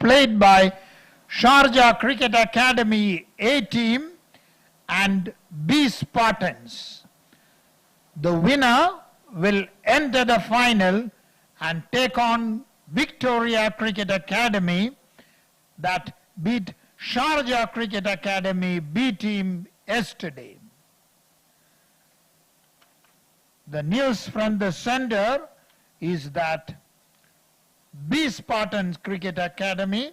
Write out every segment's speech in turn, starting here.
played by Sharjah Cricket Academy A team and B Spartans. The winner will enter the final and take on Victoria Cricket Academy that beat Sharjah Cricket Academy B team yesterday. The news from the centre is that B Spartans Cricket Academy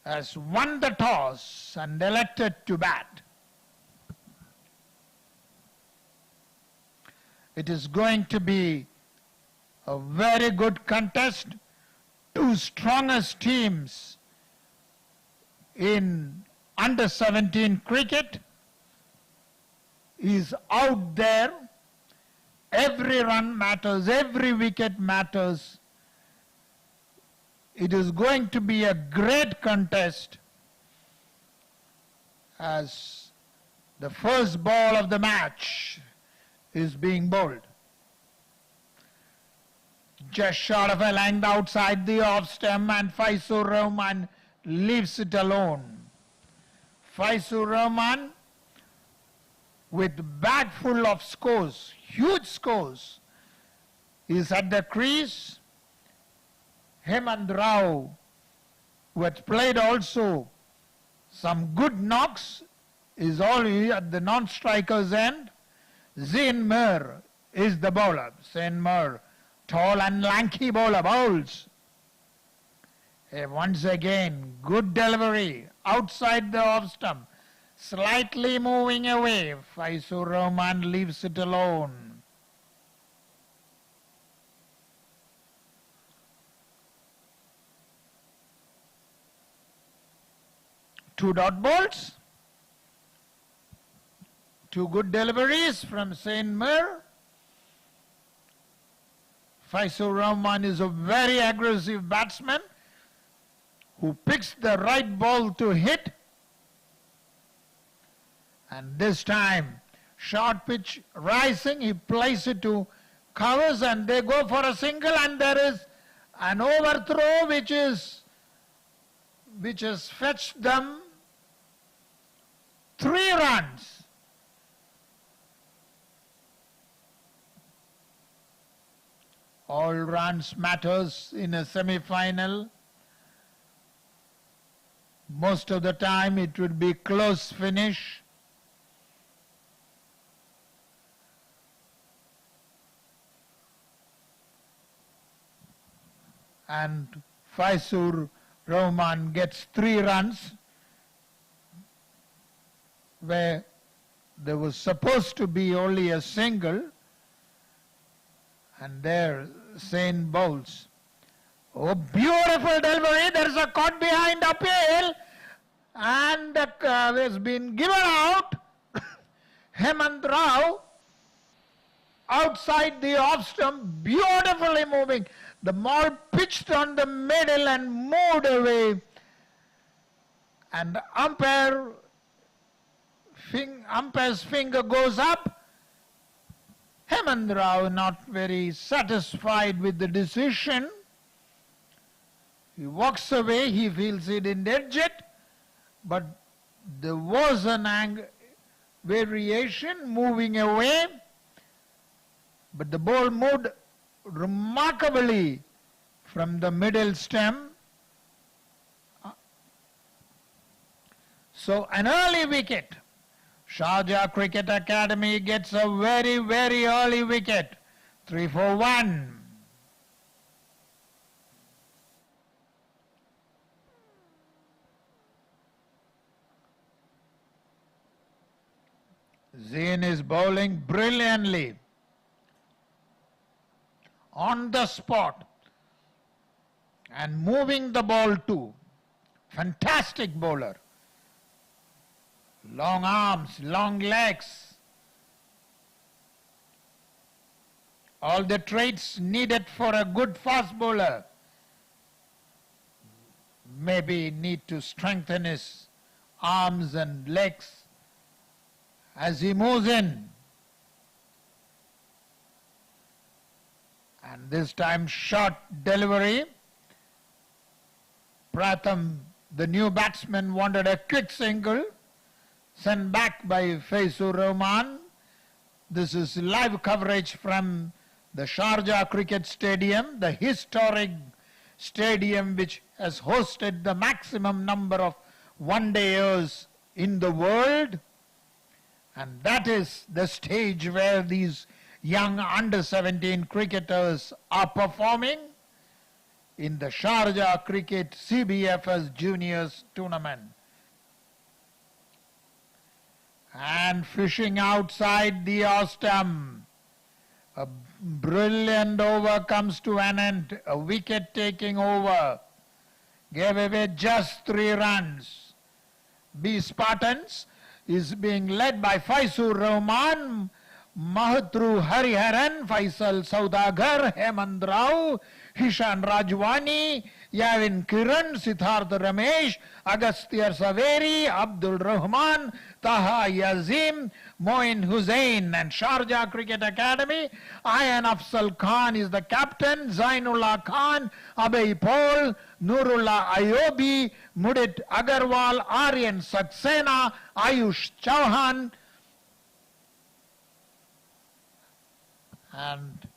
has won the toss and elected to bat. It is going to be a very good contest. Two strongest teams in under 17 cricket is out there. Every run matters, every wicket matters. It is going to be a great contest as the first ball of the match is being bowled. Just short of a length outside the off stump, and Faisur Rahman leaves it alone. Faisur Rahman with bag full of scores, huge scores, is at the crease. Hemant Rao, who had played also some good knocks, is already at the non-striker's end. Zain Mir is the bowler. Zain Mir, tall and lanky bowler, bowls. Once again, good delivery outside the off stump. Slightly moving away. Faisur Rahman leaves it alone. Two dot balls. Two good deliveries from Zain Mir. Faisur Rahman is a very aggressive batsman who picks the right ball to hit. And this time, short pitch rising, he plays it to covers and they go for a single, and there is an overthrow which has fetched them 3 runs. All runs matters in a semi-final. Most of the time it would be close finish. And Faisur Rahman gets 3 runs where there was supposed to be only a single, and there Zain bowls. Oh, beautiful delivery. There is a caught behind appeal, and has been given out. Hemant Rao outside the off stump, beautifully moving. The ball pitched on the middle and moved away. And umpire's finger goes up. Hemant Rao not very satisfied with the decision. He walks away, he feels he didn't edge it, but there was an variation moving away, but the ball moved remarkably from the middle stem. So an early wicket. Sharjah Cricket Academy gets a very, very early wicket. 3 for 1. Zain is bowling brilliantly. On the spot. And moving the ball too. Fantastic bowler. Long arms, long legs. All the traits needed for a good fast bowler. Maybe need to strengthen his arms and legs as he moves in. And this time short delivery. Pratham, the new batsman, wanted a quick single, sent back by Faizur Rahman. This is live coverage from the Sharjah Cricket Stadium, the historic stadium which has hosted the maximum number of one-dayers in the world. And that is the stage where these young under-17 cricketers are performing in the Sharjah Cricket CBFS Juniors Tournament. And fishing outside the off-stump. A brilliant over comes to an end. A wicket taking over. Gave away just 3 runs. B Spartans is being led by Faizur Rahman, Mahatru Hariharan, Faisal Saudagar, Hemant Rao, Hishan Rajwani, Yavin Kiran, Siddharth Ramesh, Agastya Saveri, Abdul Rahman, Taha Yazim, Moin Hussain, and Sharjah Cricket Academy. Ayan Afzal Khan is the captain, Zainullah Khan, Abhay Paul, Nurullah Ayobi, Mudit Agarwal, Aryan Saxena, Ayush Chauhan, and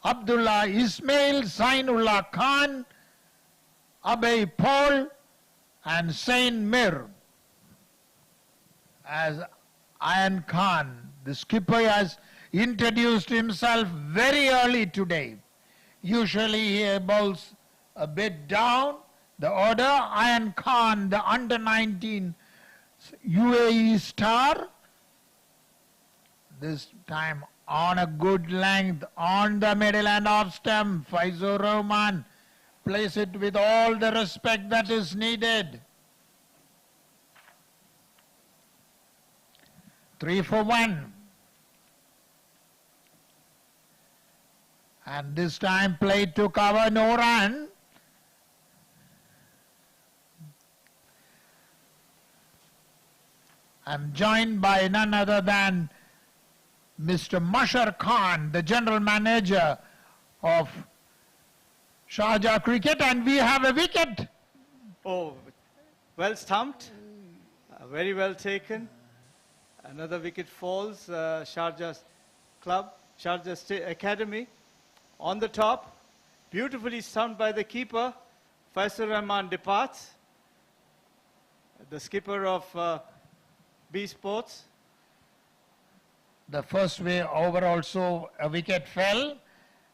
Abdullah Ismail, Zainullah Khan, Abhay Paul, and Sain Mir. As Ayan Khan, the skipper, has introduced himself very early today. Usually he bowls a bit down the order. Ayan Khan, the under-19 UAE star, this time on a good length, on the middle and off stump. Faizur Rahman plays it with all the respect that is needed. 3 for 1. And this time played to cover, no run. I'm joined by none other than Mr. Mashar Khan, the general manager of Sharjah Cricket, and we have a wicket. Oh, well stumped, very well taken. Another wicket falls, Sharjah Club, Sharjah Academy on the top. Beautifully stumped by the keeper. Faisal Rahman departs. The skipper of B Sports. The first way over also a wicket fell,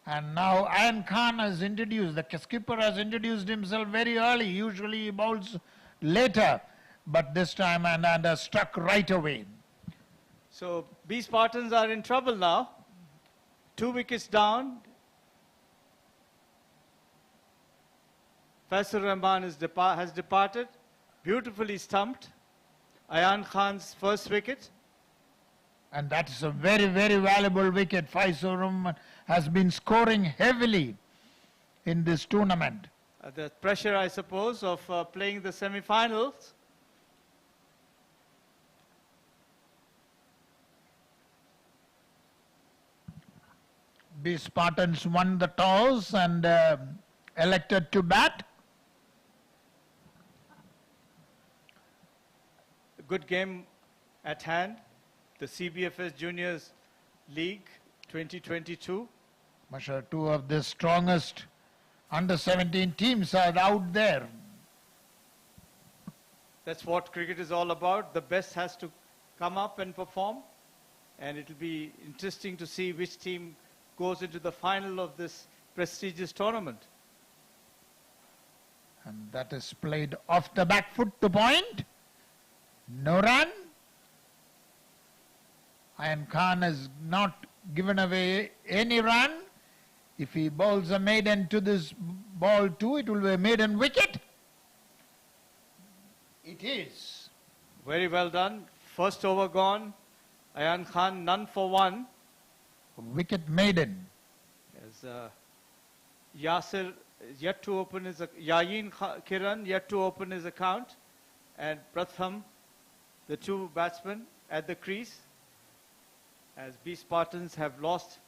and now Ayan Khan has introduced, the skipper has introduced himself very early. Usually he bowls later, but this time and has struck right away. So B Spartans are in trouble now. 2 wickets down. Faisal Rahman has departed. Beautifully stumped. Ayan Khan's first wicket. And that's a very, very valuable wicket. Faisal Rahman has been scoring heavily in this tournament. The pressure, I suppose, of playing the semi-finals. The Spartans won the toss and elected to bat. A good game at hand. The CBFS Juniors League 2022. Mashar, 2 of the strongest under-17 teams are out there. That's what cricket is all about. The best has to come up and perform. And it will be interesting to see which team goes into the final of this prestigious tournament. And that is played off the back foot to point. No run. Ayan Khan has not given away any run. If he bowls a maiden to this ball too, it will be a maiden wicket. It is. Very well done. First over gone. Ayan Khan, none for 1. Wicket maiden. As Yasir yet to open his, Yayin Kiran yet to open his account, and Pratham, the 2 batsmen at the crease, as B Spartans have lost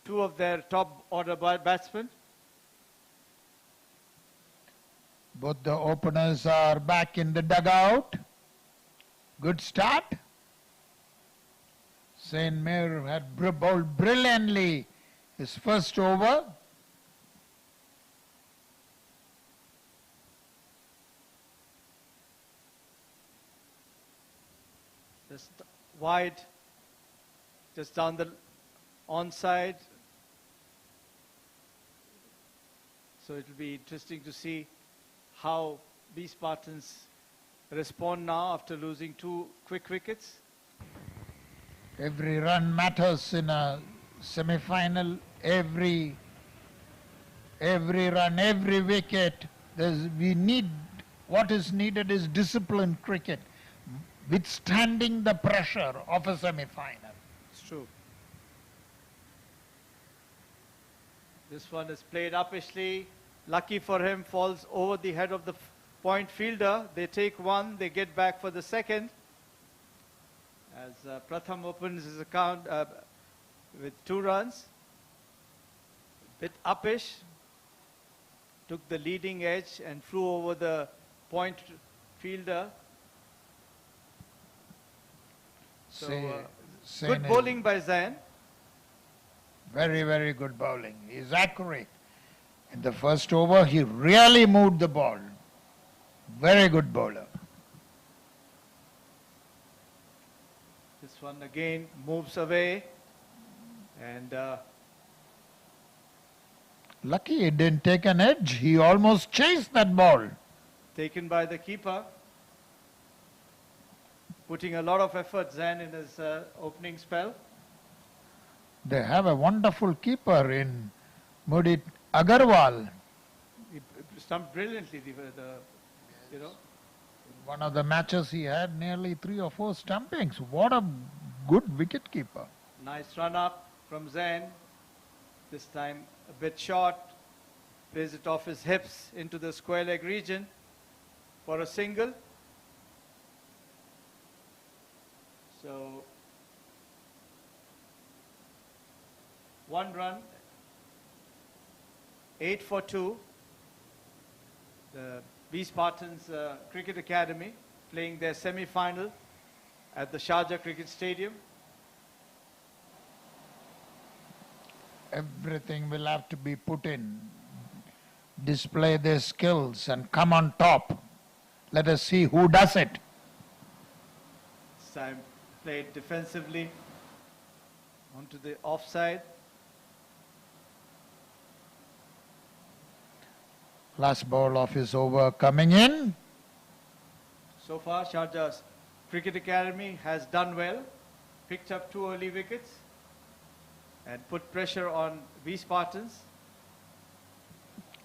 2 of their top order batsmen. Both the openers are back in the dugout. Good start. Saint Mayor had bowled brilliantly his first over. Just wide, just down the onside. So it will be interesting to see how the Spartans respond now after losing 2 quick wickets. Every run matters in a semi-final. Every run, every wicket. What is needed is disciplined cricket, withstanding the pressure of a semi-final. It's true. This one is played uppishly. Lucky for him, falls over the head of the point fielder. They take one, they get back for the second. As Pratham opens his account with 2 runs. Bit uppish. Took the leading edge and flew over the point fielder. So good bowling by Zain. Very, very good bowling. He's accurate. In the first over, he really moved the ball. Very good bowler. This one again moves away. And lucky he didn't take an edge. He almost chased that ball. Taken by the keeper. Putting a lot of effort, Zain, in his opening spell. They have a wonderful keeper in Mudit Agarwal. He stumped brilliantly, you know. One of the matches he had nearly 3 or 4 stumpings. What a good wicket keeper. Nice run up from Zain. This time a bit short. Plays it off his hips into the square leg region for a single. So 1 run, 8 for 2. The B Spartans Cricket Academy playing their semi-final at the Sharjah Cricket Stadium. Everything will have to be put in. Display their skills and come on top. Let us see who does it. This time played defensively onto the offside. Last ball of his over coming in. So far, Sharjah Cricket Academy has done well, picked up 2 early wickets and put pressure on V Spartans.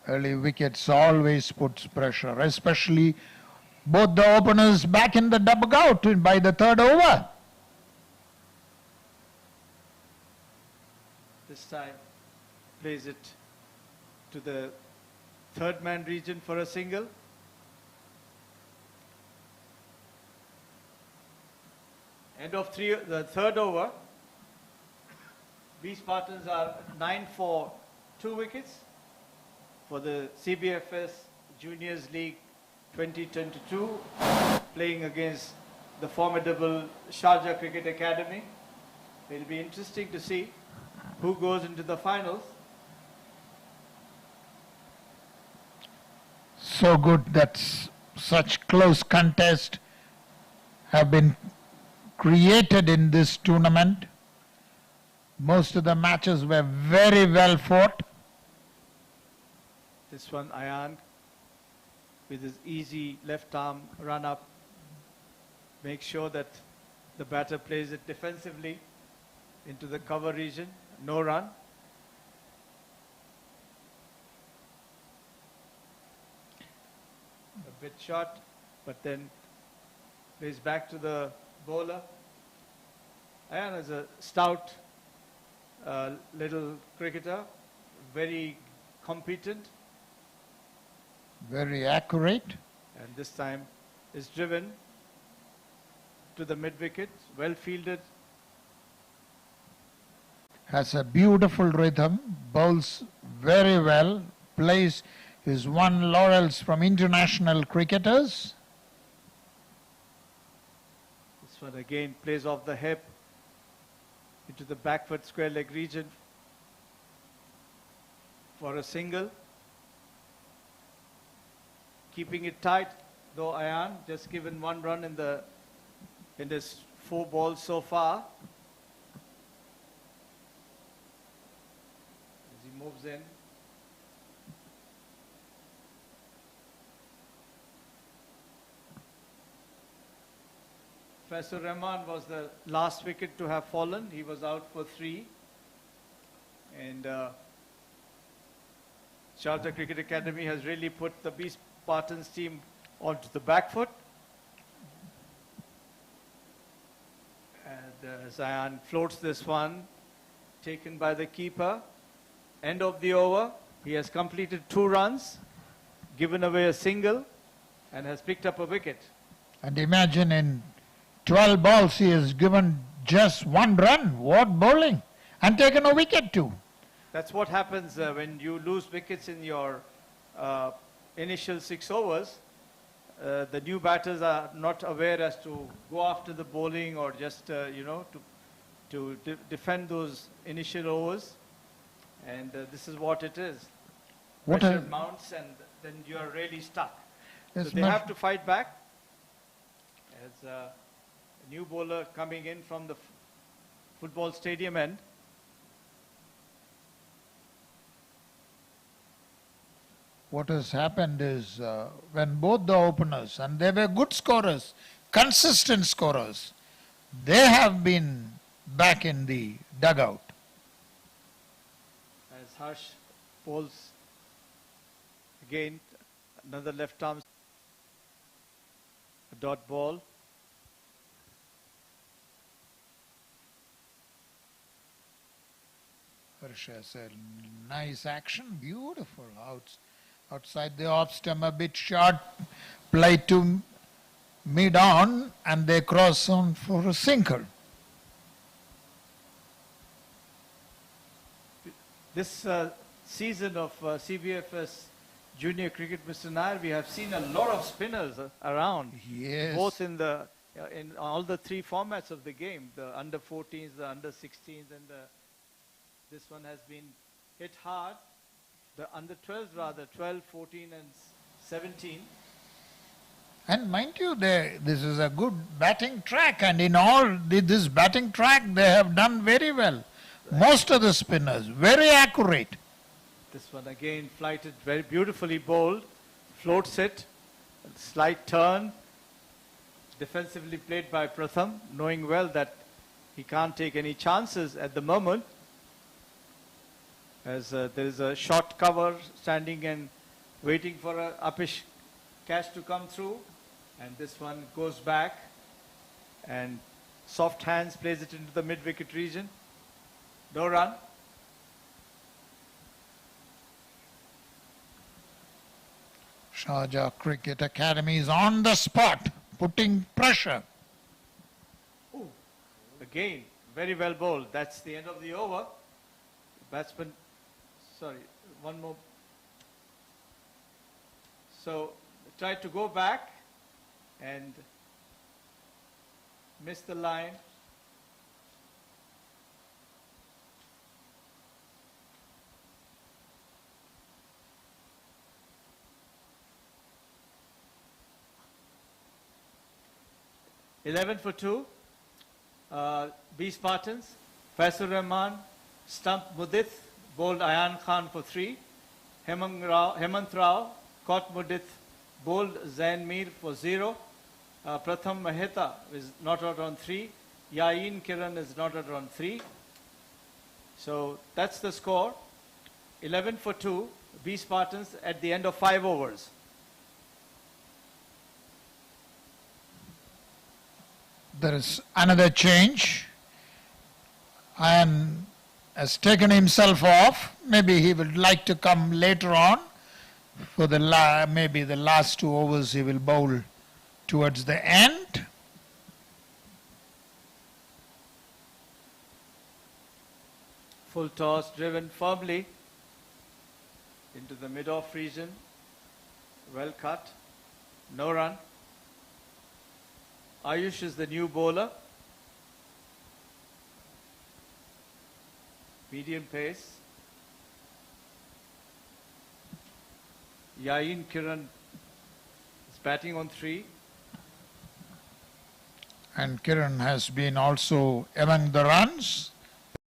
Early wickets always puts pressure, especially both the openers back in the dugout by the 3rd over. This time plays it to the 3rd man region for a single. End of the 3rd over. B Spartans are 9 for 2 wickets for the CBFS Juniors League 2022, playing against the formidable Sharjah Cricket Academy. It will be interesting to see who goes into the finals. So good that such close contests have been created in this tournament. Most of the matches were very well fought. This one, Ayan, with his easy left arm run up, makes sure that the batter plays it defensively into the cover region. No run. A bit short, but then plays back to the bowler. Ayan is a stout little cricketer, very competent. Very accurate. And this time is driven to the mid-wicket, well fielded. Has a beautiful rhythm, bowls very well, plays He's won laurels from international cricketers. This one again plays off the hip into the backward square leg region for a single. Keeping it tight, though Ayan just given 1 run in his 4 balls so far. As he moves in. Faisal Rahman was the last wicket to have fallen. He was out for 3. And Sharjah Cricket Academy has really put the Spartans team onto the back foot. And Zayan floats this one, taken by the keeper. End of the over. He has completed 2 runs, given away a single, and has picked up a wicket. And imagine in 12 balls he has given just 1 run. What bowling! And taken a wicket too. That's what happens when you lose wickets in your initial 6 overs. The new batters are not aware as to go after the bowling or just, to defend those initial overs. And this is what it is. Pressure mounts and then you are really stuck. Yes, so they have to fight back. As a new bowler coming in from the football stadium end. What has happened is when both the openers, and they were good scorers, consistent scorers, they have been back in the dugout. As Harsh bowls again, another left arm dot ball. Harsh said, nice action, beautiful. Outside the off stump, a bit short, play to mid-on, and they cross on for a sinker. This season of CBFS Junior Cricket, Mr. Nair, we have seen a lot of spinners around. Yes. Both in all the 3 formats of the game, the under 14s, the under 16s, and this one has been hit hard. The under 12s rather, 12, 14 and 17. And mind you, this is a good batting track, and in all this batting track they have done very well. Most of the spinners, very accurate. This one again flighted, very beautifully bowled, floats it, slight turn, defensively played by Pratham, knowing well that he can't take any chances at the moment. As there is a short cover standing and waiting for a uppish catch to come through, and this one goes back and soft hands plays it into the mid-wicket region. No run. Sharjah Cricket Academy is on the spot, putting pressure. Ooh. Again, very well bowled. That's the end of the over. Batsman, sorry, one more. So, tried to go back and missed the line. Eleven for 2. Spartans. Faisal Rahman, stump Mudith, bowled Ayan Khan for 3. Hemant Rao, caught Mudith, bowled Zain Mir for 0. Pratham Maheta is not out on 3. Yain Kiran is not out on 3. So that's the score. 11 for 2. Spartans at the end of 5 overs. There is another change. Ayan has taken himself off. Maybe he would like to come later on. For maybe the last 2 overs he will bowl towards the end. Full toss driven firmly into the mid-off region. Well cut. No run. Ayush is the new bowler. Medium pace. Yayin Kiran is batting on 3. And Kiran has been also among the runs,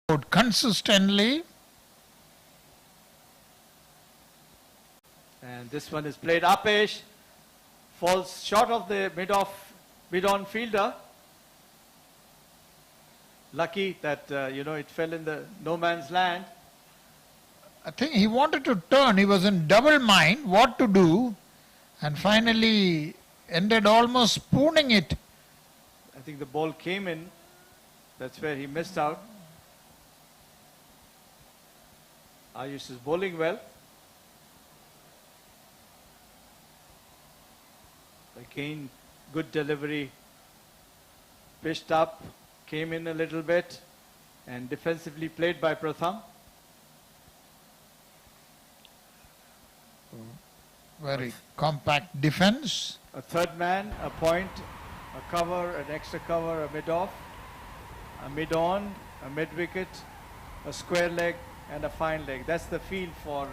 scored consistently. And this one is played upish. Falls short of the mid-on fielder. Lucky that, it fell in the no man's land. I think he wanted to turn. He was in double mind what to do, and finally ended almost spooning it. I think the ball came in. That's where he missed out. Ayush is bowling well. Again, good delivery. Pitched up, came in a little bit, and defensively played by Pratham. Very compact defense. A third man, a point, a cover, an extra cover, a mid-off, a mid-on, a mid-wicket, a square leg, and a fine leg. That's the field for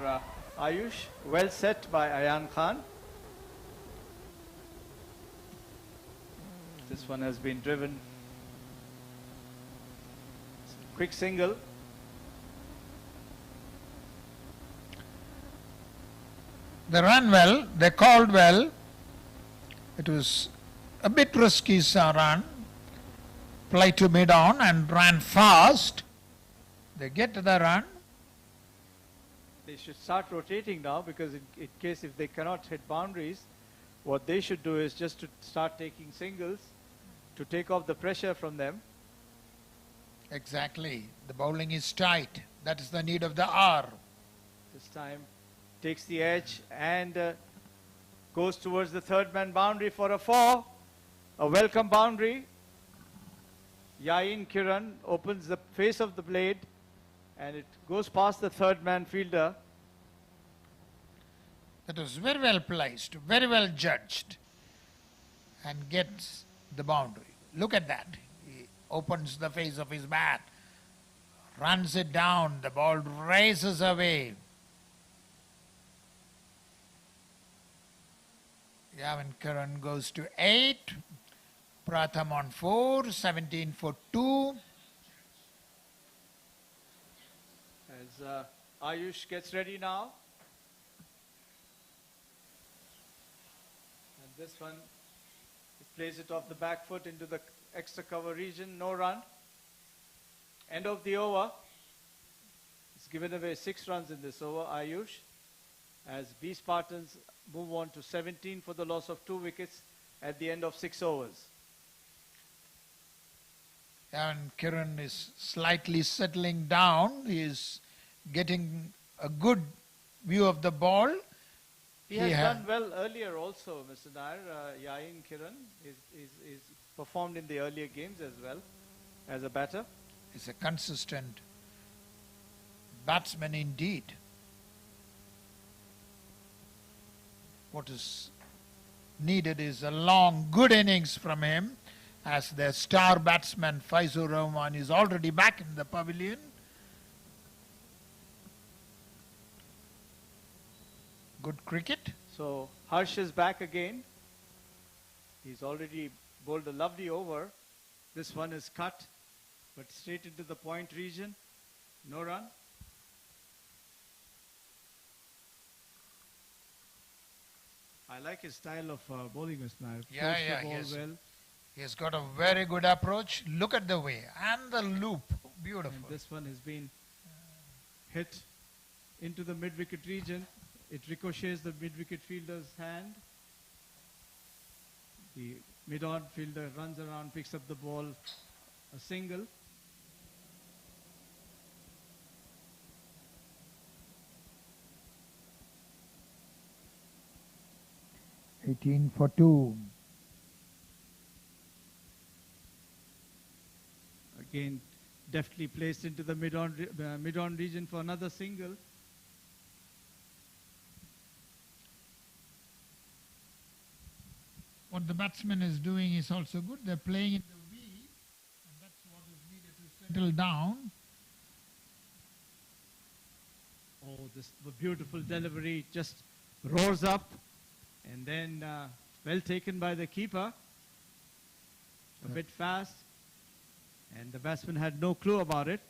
Ayush. Well set by Ayan Khan. This one has been driven. Quick single. They ran well, they called well. It was a bit risky run. Play to mid-on and ran fast. They get the run. They should start rotating now, because in case if they cannot hit boundaries, what they should do is just to start taking singles to take off the pressure from them. Exactly. The bowling is tight. That is the need of the hour. This time takes the edge and goes towards the third man boundary for a 4. A welcome boundary. Yayin Kiran opens the face of the blade and it goes past the third man fielder. That was very well placed, very well judged, and gets the boundary. Look at that. He opens the face of his bat, runs it down, the ball races away. Yayin Kiran goes to 8, Pratham on 4, 17 for 2. As Ayush gets ready now. And this one, he plays it off the back foot into the extra cover region, no run. End of the over. He's given away 6 runs in this over, Ayush, as B Spartans move on to 17 for the loss of 2 wickets at the end of 6 overs. And Kiran is slightly settling down. He is getting a good view of the ball. He has done well earlier also, Mr. Nair. Yayin Kiran is performed in the earlier games as well as a batter. He's a consistent batsman indeed. What is needed is a long, good innings from him, as the star batsman Faizur Rahman is already back in the pavilion. Good cricket. So Harsh is back again. He's already bowled a lovely over. This one is cut, but straight into the point region. No run. I like his style of bowling, Mr. Nair. Yeah, Force the ball well. He has got a very good approach. Look at the way and the loop. Beautiful. And this one has been hit into the mid-wicket region. It ricochets the mid-wicket fielder's hand. The mid-on fielder runs around, picks up the ball, a single. $18 for 2. Again, deftly placed into the mid-on region for another single. what the batsman is doing is also good. They're playing in the V, and that's what is needed to settle down. Oh, this beautiful delivery just roars up, and then well taken by the keeper. A bit fast, and the batsman had no clue about it.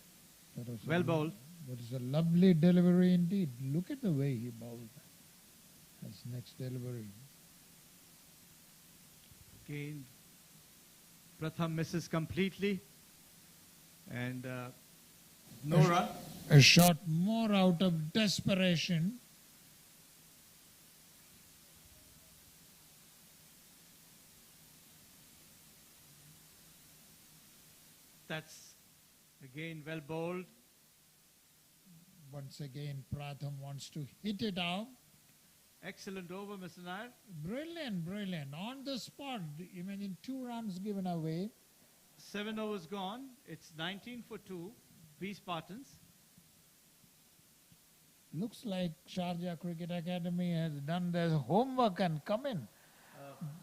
Well bowled. That is a lovely delivery indeed. Look at the way he bowled. That's next delivery. Again, Pratham misses completely, and no run. A shot more out of desperation. That's again well bowled. Once again, Pratham wants to hit it out. Excellent over, Mr. Nair. Brilliant, brilliant. On the spot. Imagine 2 runs given away. 7 overs gone. It's 19 for 2. B Spartans. Looks like Sharjah Cricket Academy has done their homework and come in.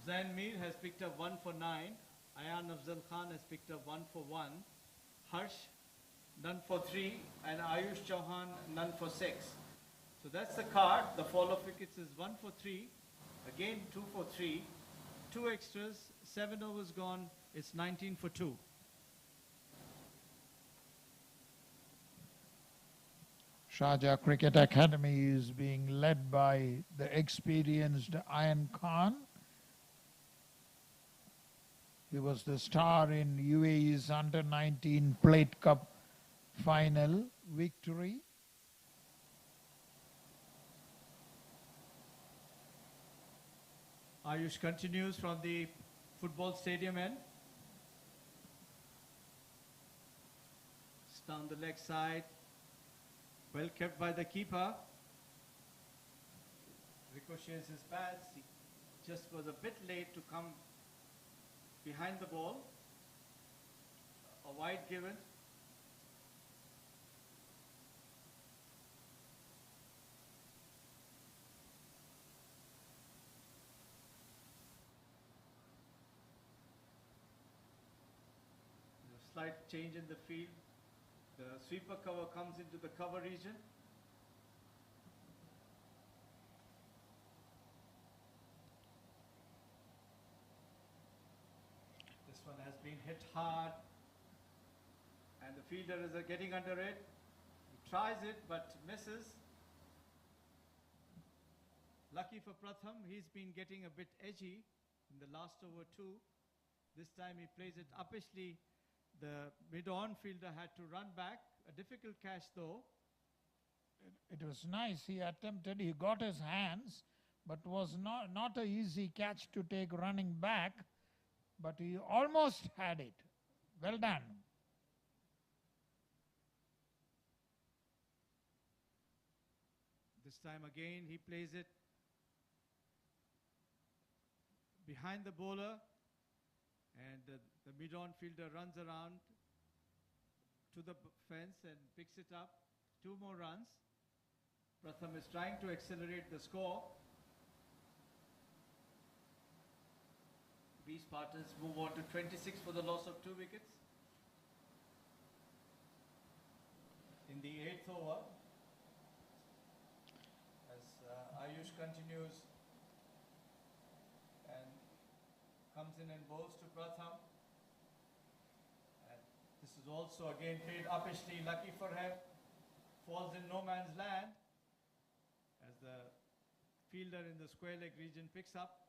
Zain Mir has picked up 1 for 9. Ayan Afzal Khan has picked up 1 for 1. Harsh, none for 3. And Ayush Chauhan, none for 6. So that's the card. The fall of wickets is 1 for 3. Again 2 for 3. 2 extras. 7 overs gone. It's 19 for 2. Sharjah Cricket Academy is being led by the experienced Ayan Khan. He was the star in UAE's Under-19 Plate Cup final victory. Ayush continues from the football stadium end. It's down the leg side. Well kept by the keeper. Ricochets his pads. He just was a bit late to come behind the ball. A wide given. There's a slight change in the field. The sweeper cover comes into the cover region. This one has been hit hard, and the fielder is getting under it. He tries it but misses. Lucky for Pratham, he's been getting a bit edgy in the last over 2. This time he plays it uppishly. The mid-on fielder had to run back. A difficult catch though. It was nice. He attempted, he got his hands, but was not an easy catch to take running back. But he almost had it. Well done. This time again he plays it behind the bowler, and the mid-on fielder runs around to the fence and picks it up. 2 more runs. Pratham is trying to accelerate the score. B Spartans move on to 26 for the loss of 2 wickets. In the 8th over, as Ayush continues and comes in and bowls to Pratham. And this is also again played uppishly. Lucky for him, falls in no man's land as the fielder in the square leg region picks up.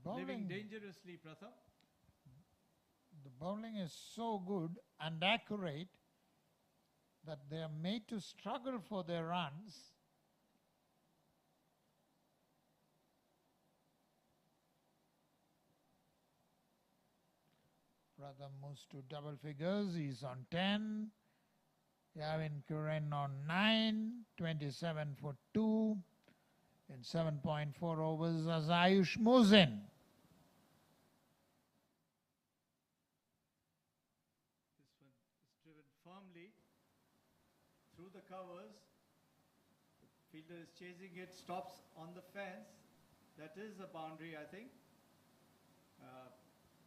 Living dangerously, Pratham. The bowling is so good and accurate that they are made to struggle for their runs. Pratham moves to double figures. He's on 10. Yavin Kuren on 9. 27 for 2. In 7.4 overs as Ayush moves in. This one is driven firmly through the covers. The fielder is chasing it, stops on the fence. That is a boundary, I think.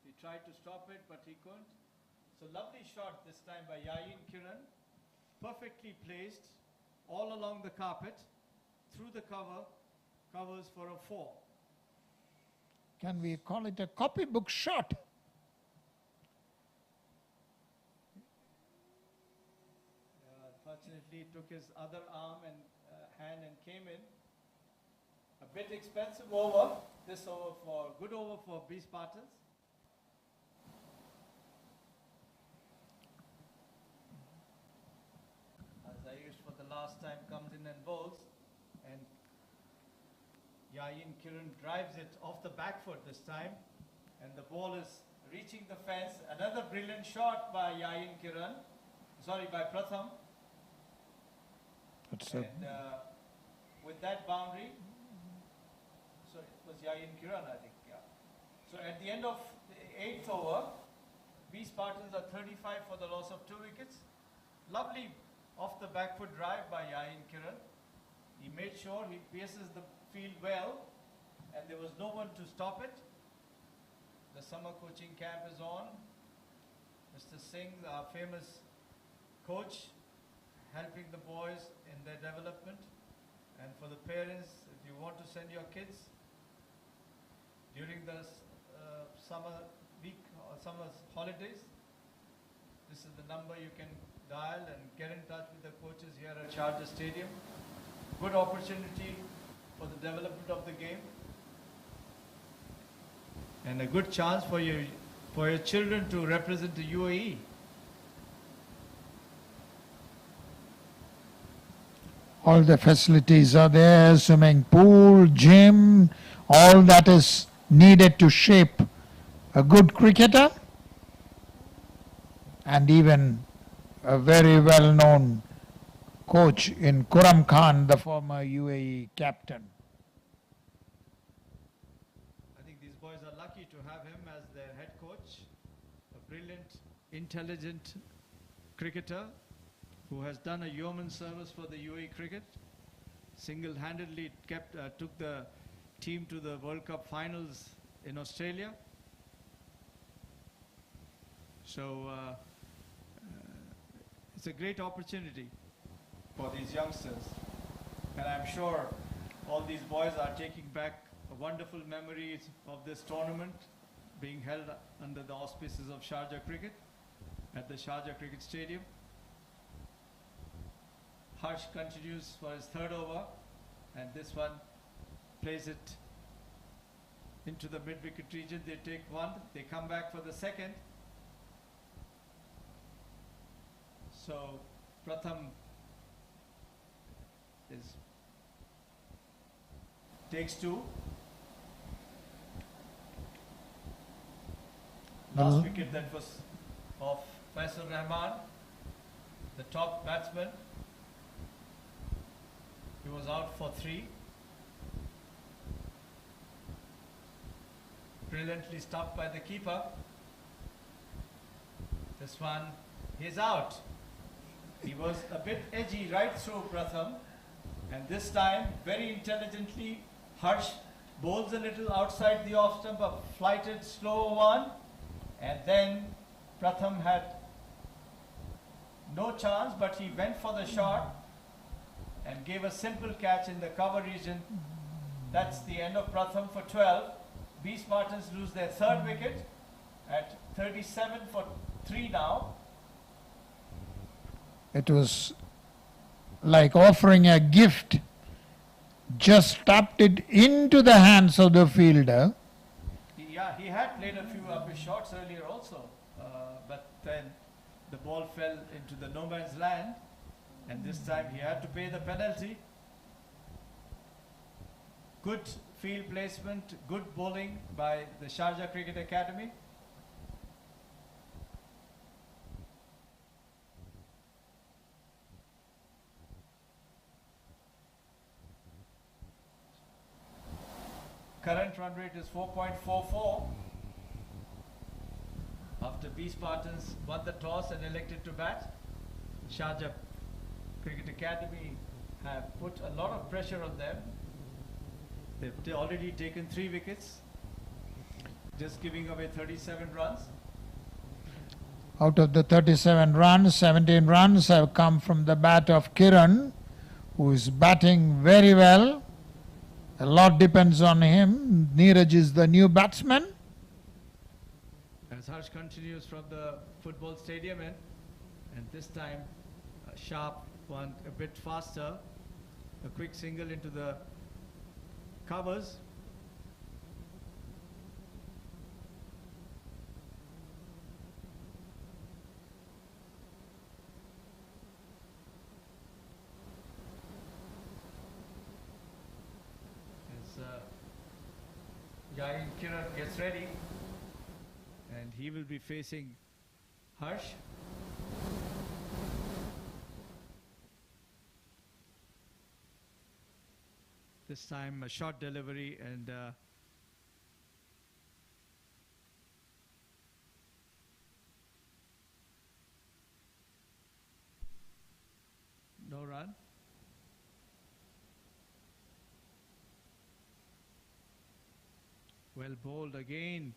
He tried to stop it, but he couldn't. So lovely shot this time by Yayin Kiran. Perfectly placed all along the carpet, through the covers for a 4. Can we call it a copybook shot? Unfortunately, he took his other arm and hand and came in. A bit expensive over. This over for good over for B Spartans. As Ayush for the last time comes in and bowls, and Yayin Kiran drives it off the back foot this time, and the ball is reaching the fence. Another brilliant shot by Yayin Kiran. Sorry, by Pratham. And with that boundary, so it was Yayin Kiran, I think, yeah. So at the end of the 8th over, B Spartans are 35 for the loss of 2 wickets. Lovely off the back foot drive by Yayin Kiran. He made sure he paces the field well, and there was no one to stop it. The summer coaching camp is on. Mr. Singh, our famous coach, helping the boys in their development. And for the parents, if you want to send your kids during the summer week or summer holidays, this is the number you can dial and get in touch with the coaches here at Sharjah Stadium. Good opportunity for the development of the game, and a good chance for your children to represent the UAE. All the facilities are there, swimming pool, gym, all that is needed to shape a good cricketer, and even a very well-known coach in Kuram Khan, the former UAE captain. I think these boys are lucky to have him as their head coach, a brilliant, intelligent cricketer who has done a yeoman service for the UAE cricket, single-handedly took the team to the World Cup finals in Australia. So it's a great opportunity for these youngsters, and I'm sure all these boys are taking back wonderful memories of this tournament being held under the auspices of Sharjah Cricket at the Sharjah Cricket Stadium. Harsh continues for his 3rd over, and this one plays it into the mid-wicket region. They take 1, they come back for the 2nd. So Pratham takes 2. Last wicket that was of Faisal Rahman, the top batsman. He was out for 3. Brilliantly stopped by the keeper. This one, he's out. He was a bit edgy right through Pratham, and this time very intelligently Harsh bowls a little outside the off stump, a flighted slow one, and then Pratham had no chance, but he went for the shot and gave a simple catch in the cover region. That's the end of Pratham for 12. B Spartans lose their 3rd wicket at 37 for 3 now. It was like offering a gift, just tapped it into the hands of the fielder. Yeah, he had played a few up his shots earlier also, but then the ball fell into the no man's land, and this time he had to pay the penalty. Good field placement, good bowling by the Sharjah Cricket Academy. Current run rate is 4.44 after B Spartans won the toss and elected to bat. Sharjah Cricket Academy have put a lot of pressure on them. They've already taken 3 wickets, just giving away 37 runs. Out of the 37 runs, 17 runs have come from the bat of Kiran, who is batting very well. A lot depends on him. Neeraj is the new batsman. As Harsh continues from the football stadium end, and this time sharp one, a bit faster, a quick single into the covers. Yayin Kiran gets ready, and he will be facing Harsh. This time a short delivery and no run. Well bowled again.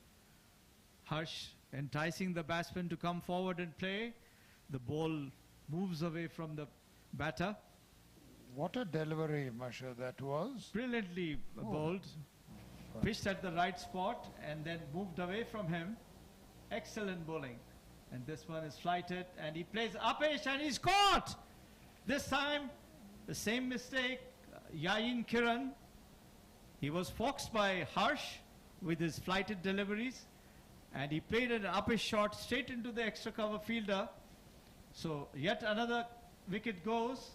Harsh enticing the batsman to come forward and play. The ball moves away from the batter. What a delivery, Masha, that was. Brilliantly bowled. Pitched at the right spot and then moved away from him. Excellent bowling. And this one is flighted and he plays upish and he's caught. This time, the same mistake. Yayin Kiran. He was foxed by Harsh with his flighted deliveries, and he played an upish shot straight into the extra cover fielder. So yet another wicket goes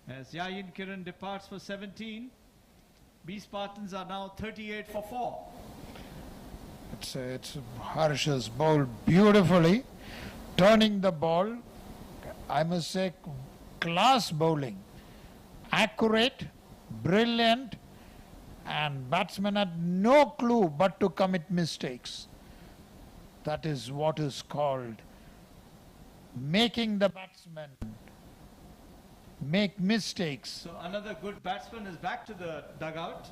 as Yayin Kiran departs for 17. B Spartans are now 38 for 4. It's Harsh has bowled beautifully, turning the ball. I must say, class bowling, accurate, brilliant, and batsmen had no clue but to commit mistakes. That is what is called making the batsman make mistakes. So another good batsman is back to the dugout.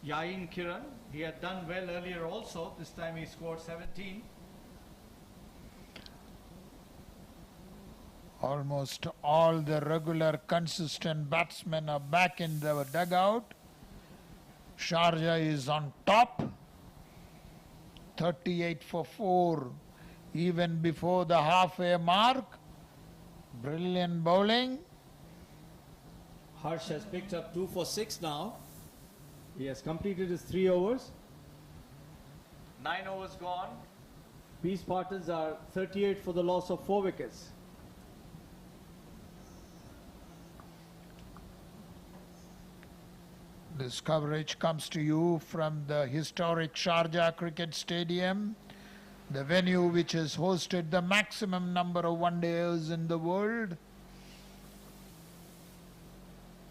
Yayin Kiran. He had done well earlier also. This time he scored 17. Almost all the regular consistent batsmen are back in the dugout. Sharjah is on top, 38 for 4, even before the halfway mark. Brilliant bowling. Harsh has picked up 2 for 6 now. He has completed his 3 overs. 9 overs gone. B Spartans are 38 for the loss of 4 wickets. This coverage comes to you from the historic Sharjah Cricket Stadium, the venue which has hosted the maximum number of one-dayers in the world.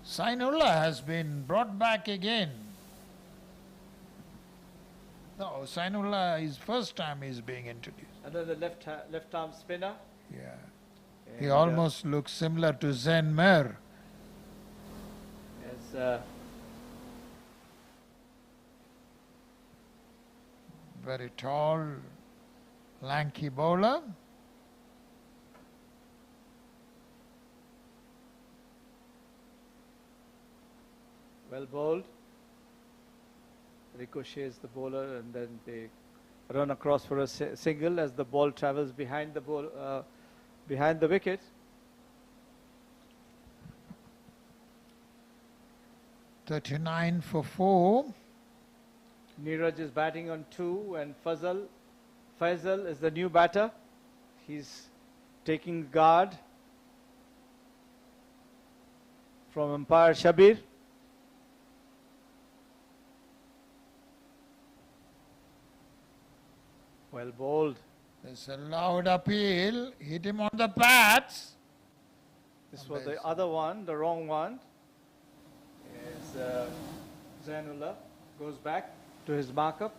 Sainullah has been brought back again. No, Sainullah is first time he's being introduced. Another left arm spinner. Yeah. And He almost looks similar to Zain Mer. as Very tall, lanky bowler. well bowled. Ricochets the bowler and then they run across for a single as the ball travels behind the behind the wicket. .39 for 4. Neeraj is batting on 2 and Faisal is the new batter. He's taking guard from umpire Shabir. Well bowled. There's a loud appeal. Hit him on the pads. This was the other one, the wrong one. Yes, Zainullah goes back to his markup.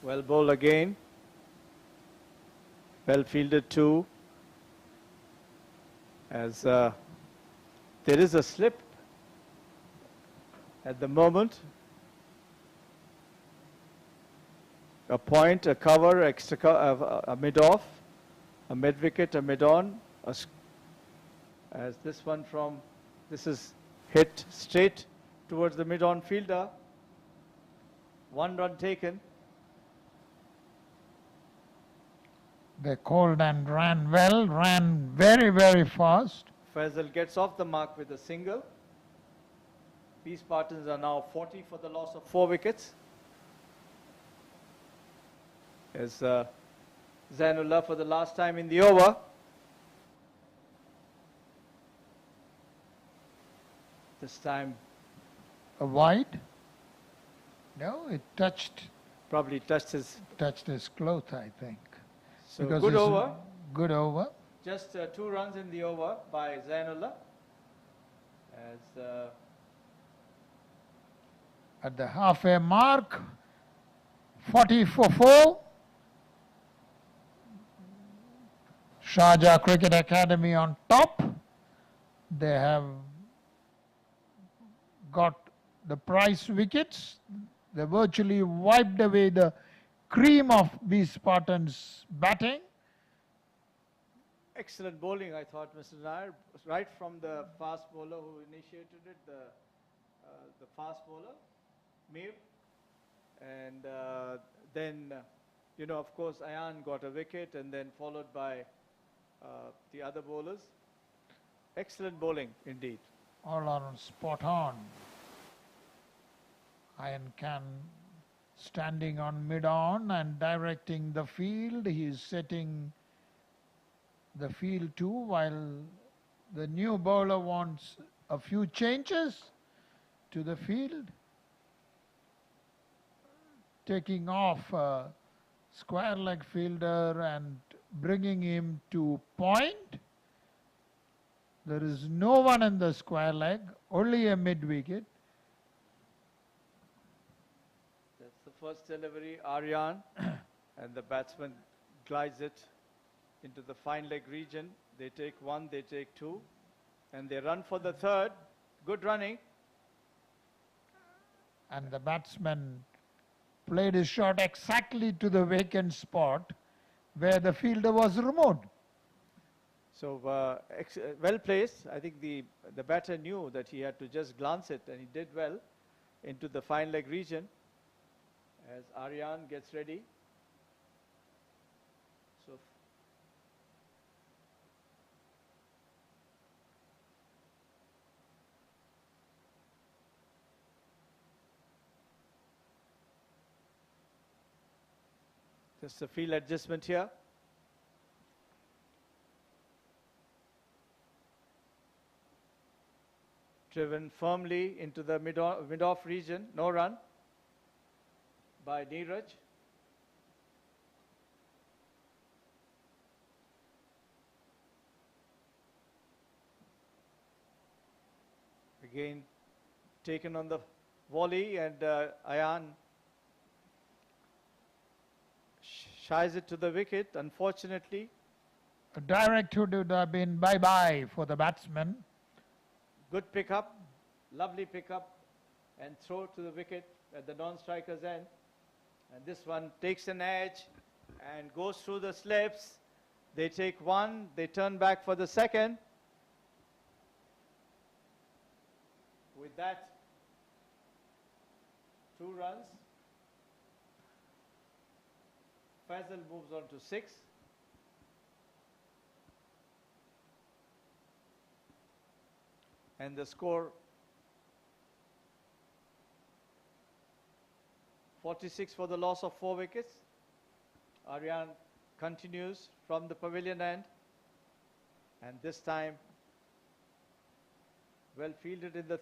Well bowled again. Well fielded too. As there is a slip at the moment. A point, a cover, a mid-off, a mid-wicket, a mid-on. As this one this is hit straight towards the mid-on fielder. 1 run taken. They called and ran well, ran very, very fast. Faisal gets off the mark with a single. These Spartans are now 40 for the loss of 4 wickets. As Zainullah for the last time in the over. This time A wide? No, it probably touched his. touched his cloth, I think. So Because good it's over. Good over. Just 2 runs in the over by Zainullah. As At the halfway mark, 40 for 4. Sharjah Cricket Academy on top. They have got the prize wickets. They virtually wiped away the cream of these Spartans' batting. excellent bowling, I thought, Mr. Nair, right from the fast bowler who initiated it, the fast bowler, Mir. And then, of course, Ayan got a wicket and then followed by the other bowlers. Excellent bowling indeed. All are spot on. Ayan Khan standing on mid-on and directing the field. He is setting the field too, while the new bowler wants a few changes to the field. Taking off a square leg fielder and bringing him to point. There is no one in the square leg, only a mid-wicket. That's the first delivery, Aryan, and the batsman glides it into the fine leg region. They take 1, they take 2, and they run for the 3rd. Good running. And the batsman played his shot exactly to the vacant spot where the fielder was removed. So well placed. I think the batter knew that he had to just glance it, and he did well into the fine leg region as Aryan gets ready. So just a field adjustment here. Driven firmly into the mid-off region, no run by Neeraj. Again taken on the volley, and Ayan shies it to the wicket, unfortunately. A direct hit would have been bye-bye for the batsman. Good pickup, lovely pickup, and throw to the wicket at the non-striker's end. And this one takes an edge and goes through the slips. They take 1, they turn back for the 2nd. With that, 2 runs. Faisal moves on to 6. And the score 46 for the loss of 4 wickets. Aryan continues from the pavilion end, and this time well fielded in the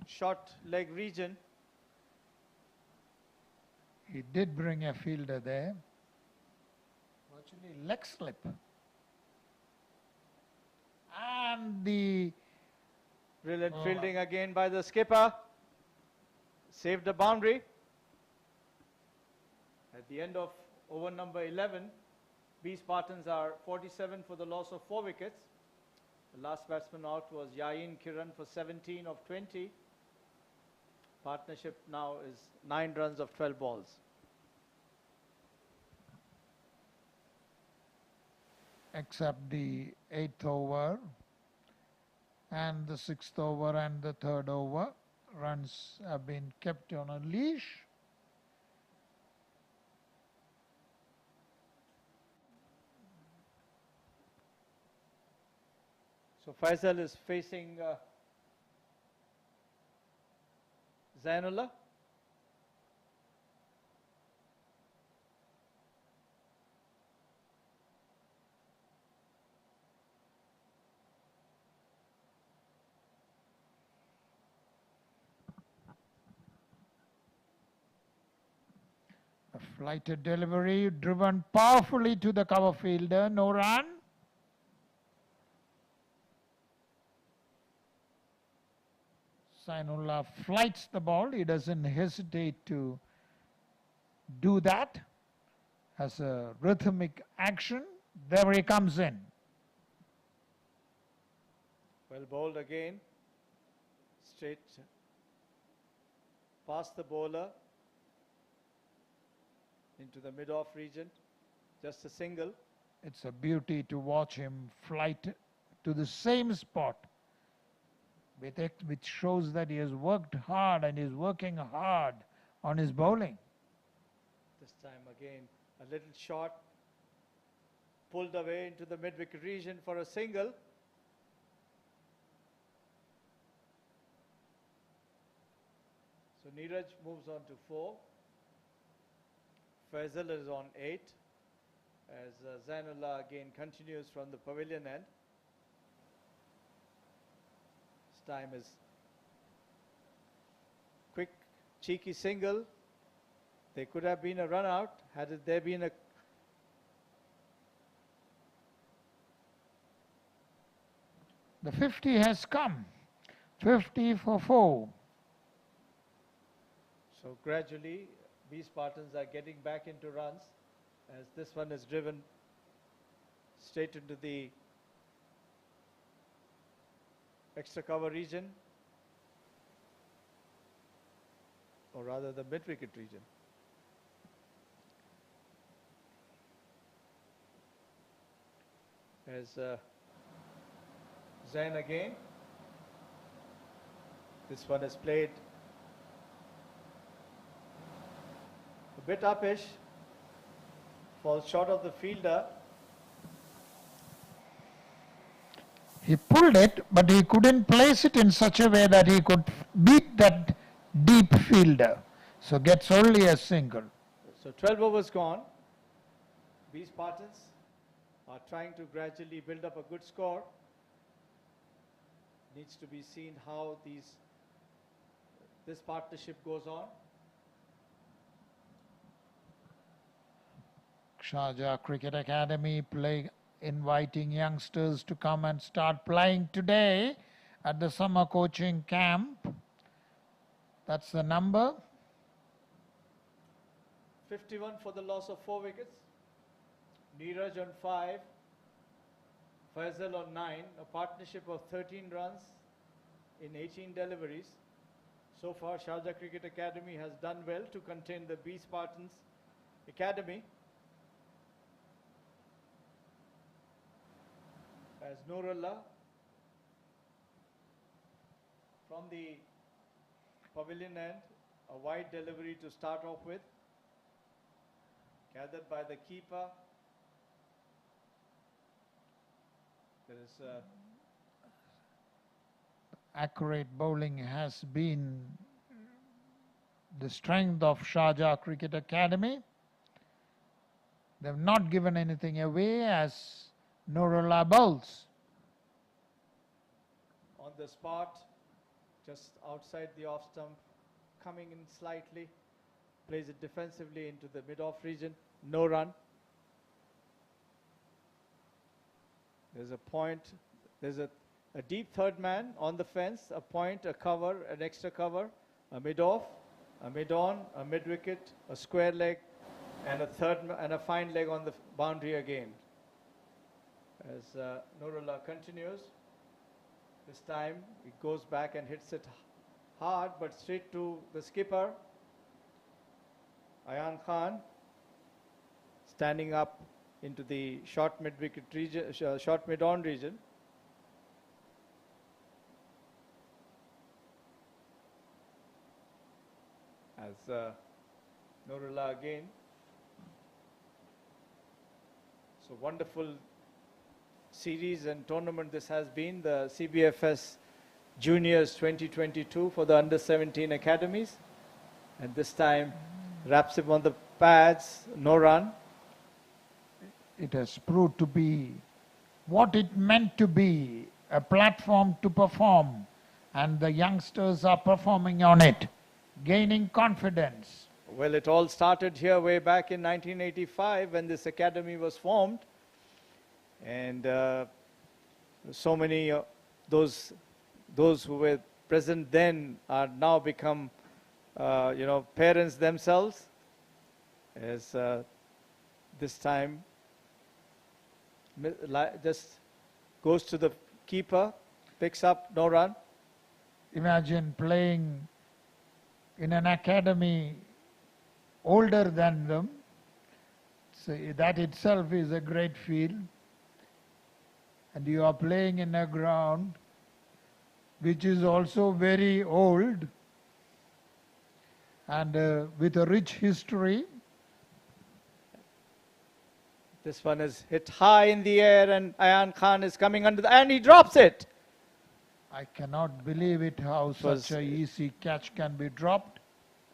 short leg region. He did bring a fielder there. Virtually leg slip. And the Brilliant fielding again by the skipper. saved the boundary. At the end of over number 11, B Spartans are 47 for the loss of 4 wickets. The last batsman out was Yayin Kiran for 17 of 20. Partnership now is 9 runs of 12 balls. Except the 8th over and the 6th over and the 3rd over, runs have been kept on a leash. So Faisal is facing Zainullah. A flighted delivery driven powerfully to the cover fielder, no run. Zainullah flights the ball. He doesn't hesitate to do that as a rhythmic action. There he comes in. Well bowled again. Straight past the bowler into the mid-off region. Just a single. It's a beauty to watch him flight to the same spot, which shows that he has worked hard and is working hard on his bowling. This time again, a little short, pulled away into the mid-wicket region for a single. So Neeraj moves on to 4. Faisal is on 8, as Zainullah again continues from the pavilion end. This time is quick, cheeky single. There could have been a run out had there been a The 50 has come. 50 for 4. So gradually, B Spartans are getting back into runs, as this one is driven straight into the extra cover region, or rather the mid-wicket region. As Zain again, this one is played a bit uppish, falls short of the fielder. He pulled it, but he couldn't place it in such a way that he could beat that deep fielder. So gets only a single. So 12 overs gone. B Spartans are trying to gradually build up a good score. Needs to be seen how this partnership goes on. Sharjah Cricket Academy inviting youngsters to come and start playing today at the summer coaching camp. That's the number. 51 for the loss of 4 wickets. Neeraj on 5. Faisal on 9. A partnership of 13 runs in 18 deliveries. So far, Sharjah Cricket Academy has done well to contain the B Spartans Academy. As Noorullah from the pavilion end, a wide delivery to start off with, gathered by the keeper. There is Accurate bowling has been the strength of Sharjah Cricket Academy. They have not given anything away as Noorullah bowls. on the spot, just outside the off stump, coming in slightly, plays it defensively into the mid-off region, no run. There's a point, there's a deep third man on the fence, a point, a cover, an extra cover, a mid-off. a mid-on, a mid-wicket, a square leg, and a third and a fine leg on the boundary again. As Nurullah continues, this time he goes back and hits it hard but straight to the skipper, Ayan Khan, standing up into the short mid-wicket region, short mid-on region. As Nurullah again. So wonderful series and tournament this has been, the CBFS Juniors 2022 for the under-17 academies. And this time wraps him on the pads, no run. It has proved to be what it meant to be, a platform to perform, and the youngsters are performing on it, gaining confidence. Well, it all started here way back in 1985 when this academy was formed. And so many those who were present then are now become, parents themselves. As this time just goes to the keeper, picks up, no run. Imagine playing in an academy older than them. So that itself is a great feel. And you are playing in a ground which is also very old and with a rich history. This one is hit high in the air and Ayan Khan is coming under and he drops it. I cannot believe it, how such a easy catch can be dropped.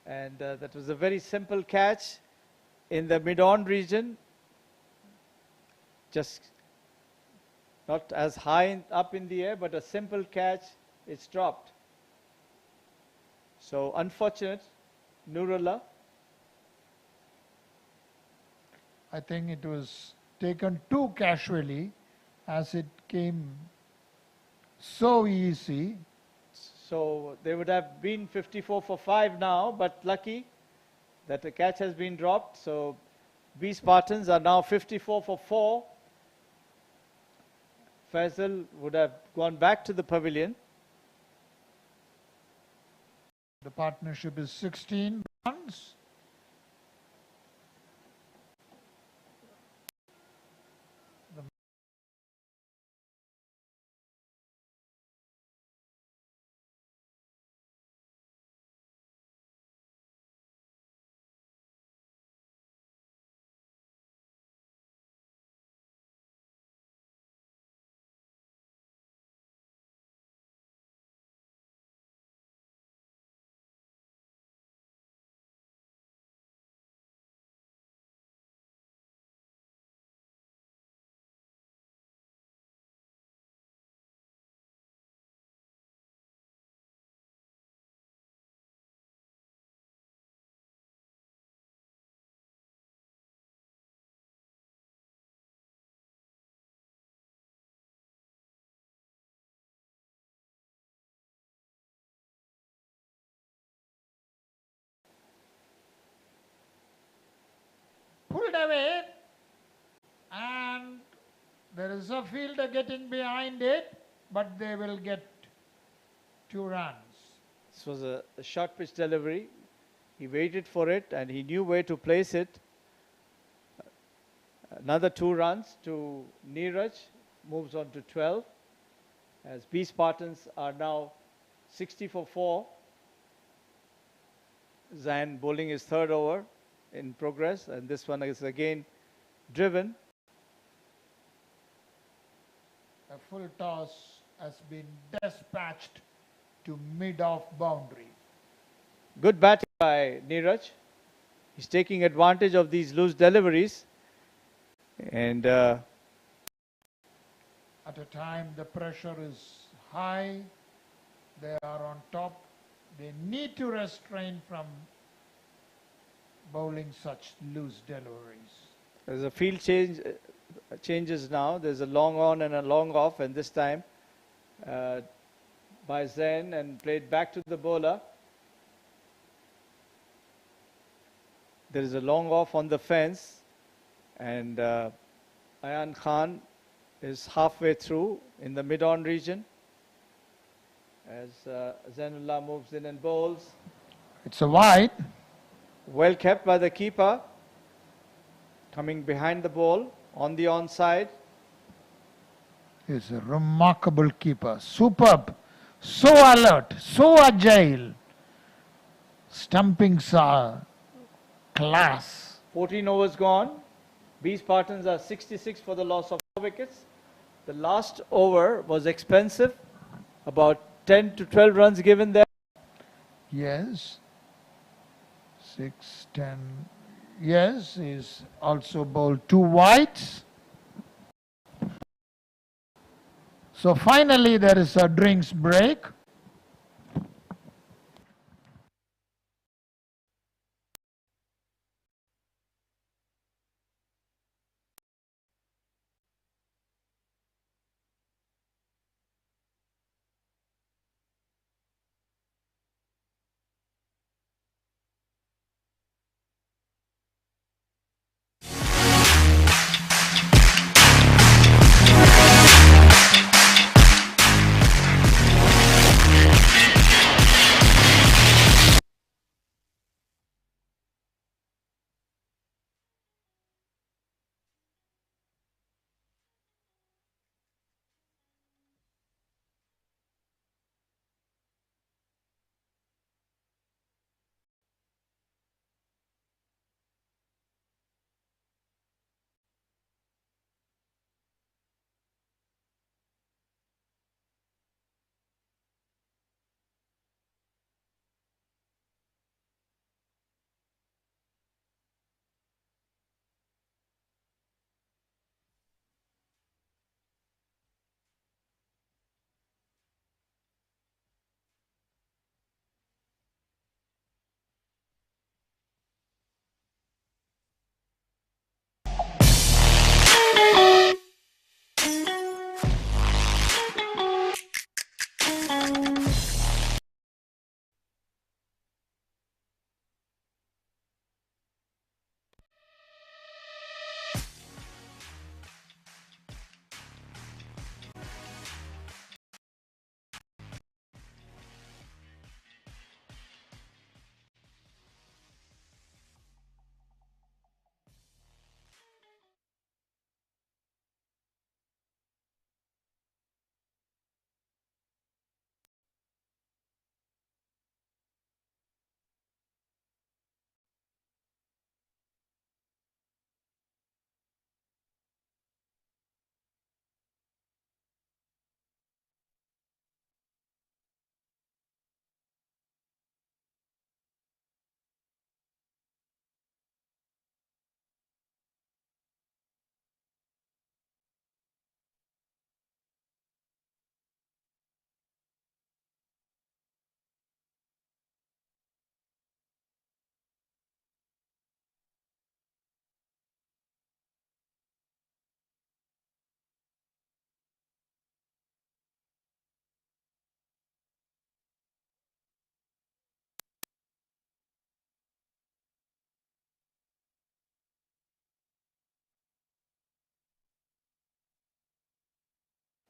And that was a very simple catch in the mid-on region. Just not as high up in the air, but a simple catch, it's dropped. So unfortunate, Nurullah. I think it was taken too casually as it came so easy. So they would have been 54 for 5 now, but lucky that the catch has been dropped. So B Spartans are now 54 for 4. Faisal would have gone back to the pavilion. The partnership is 16 runs. Pulled away, and there is a fielder getting behind it, but they will get 2 runs. This was a short pitch delivery. He waited for it and he knew where to place it. Another 2 runs to Neeraj, moves on to 12. As B Spartans are now 60 for 4. Zain bowling his 3rd over in progress, and this one is again driven. A full toss has been dispatched to mid-off boundary. Good batting by Neeraj. He's taking advantage of these loose deliveries. And at a time the pressure is high, they are on top, they need to restrain from bowling such loose deliveries. there's a field changes now. There's a long on and a long off, and this time by Zain and played back to the bowler. There is a long off on the fence, and Ayan Khan is halfway through in the mid-on region as Zainullah moves in and bowls. It's a wide. Well kept by the keeper, coming behind the ball on the onside. He's a remarkable keeper. Superb. So alert. So agile. Stumpings are class. 14 overs gone. B Spartans are 66 for the loss of 4 wickets. The last over was expensive. About 10 to 12 runs given there. Yes. 6, 10. Yes, he's also bowled 2 wides. So finally there is a drinks break.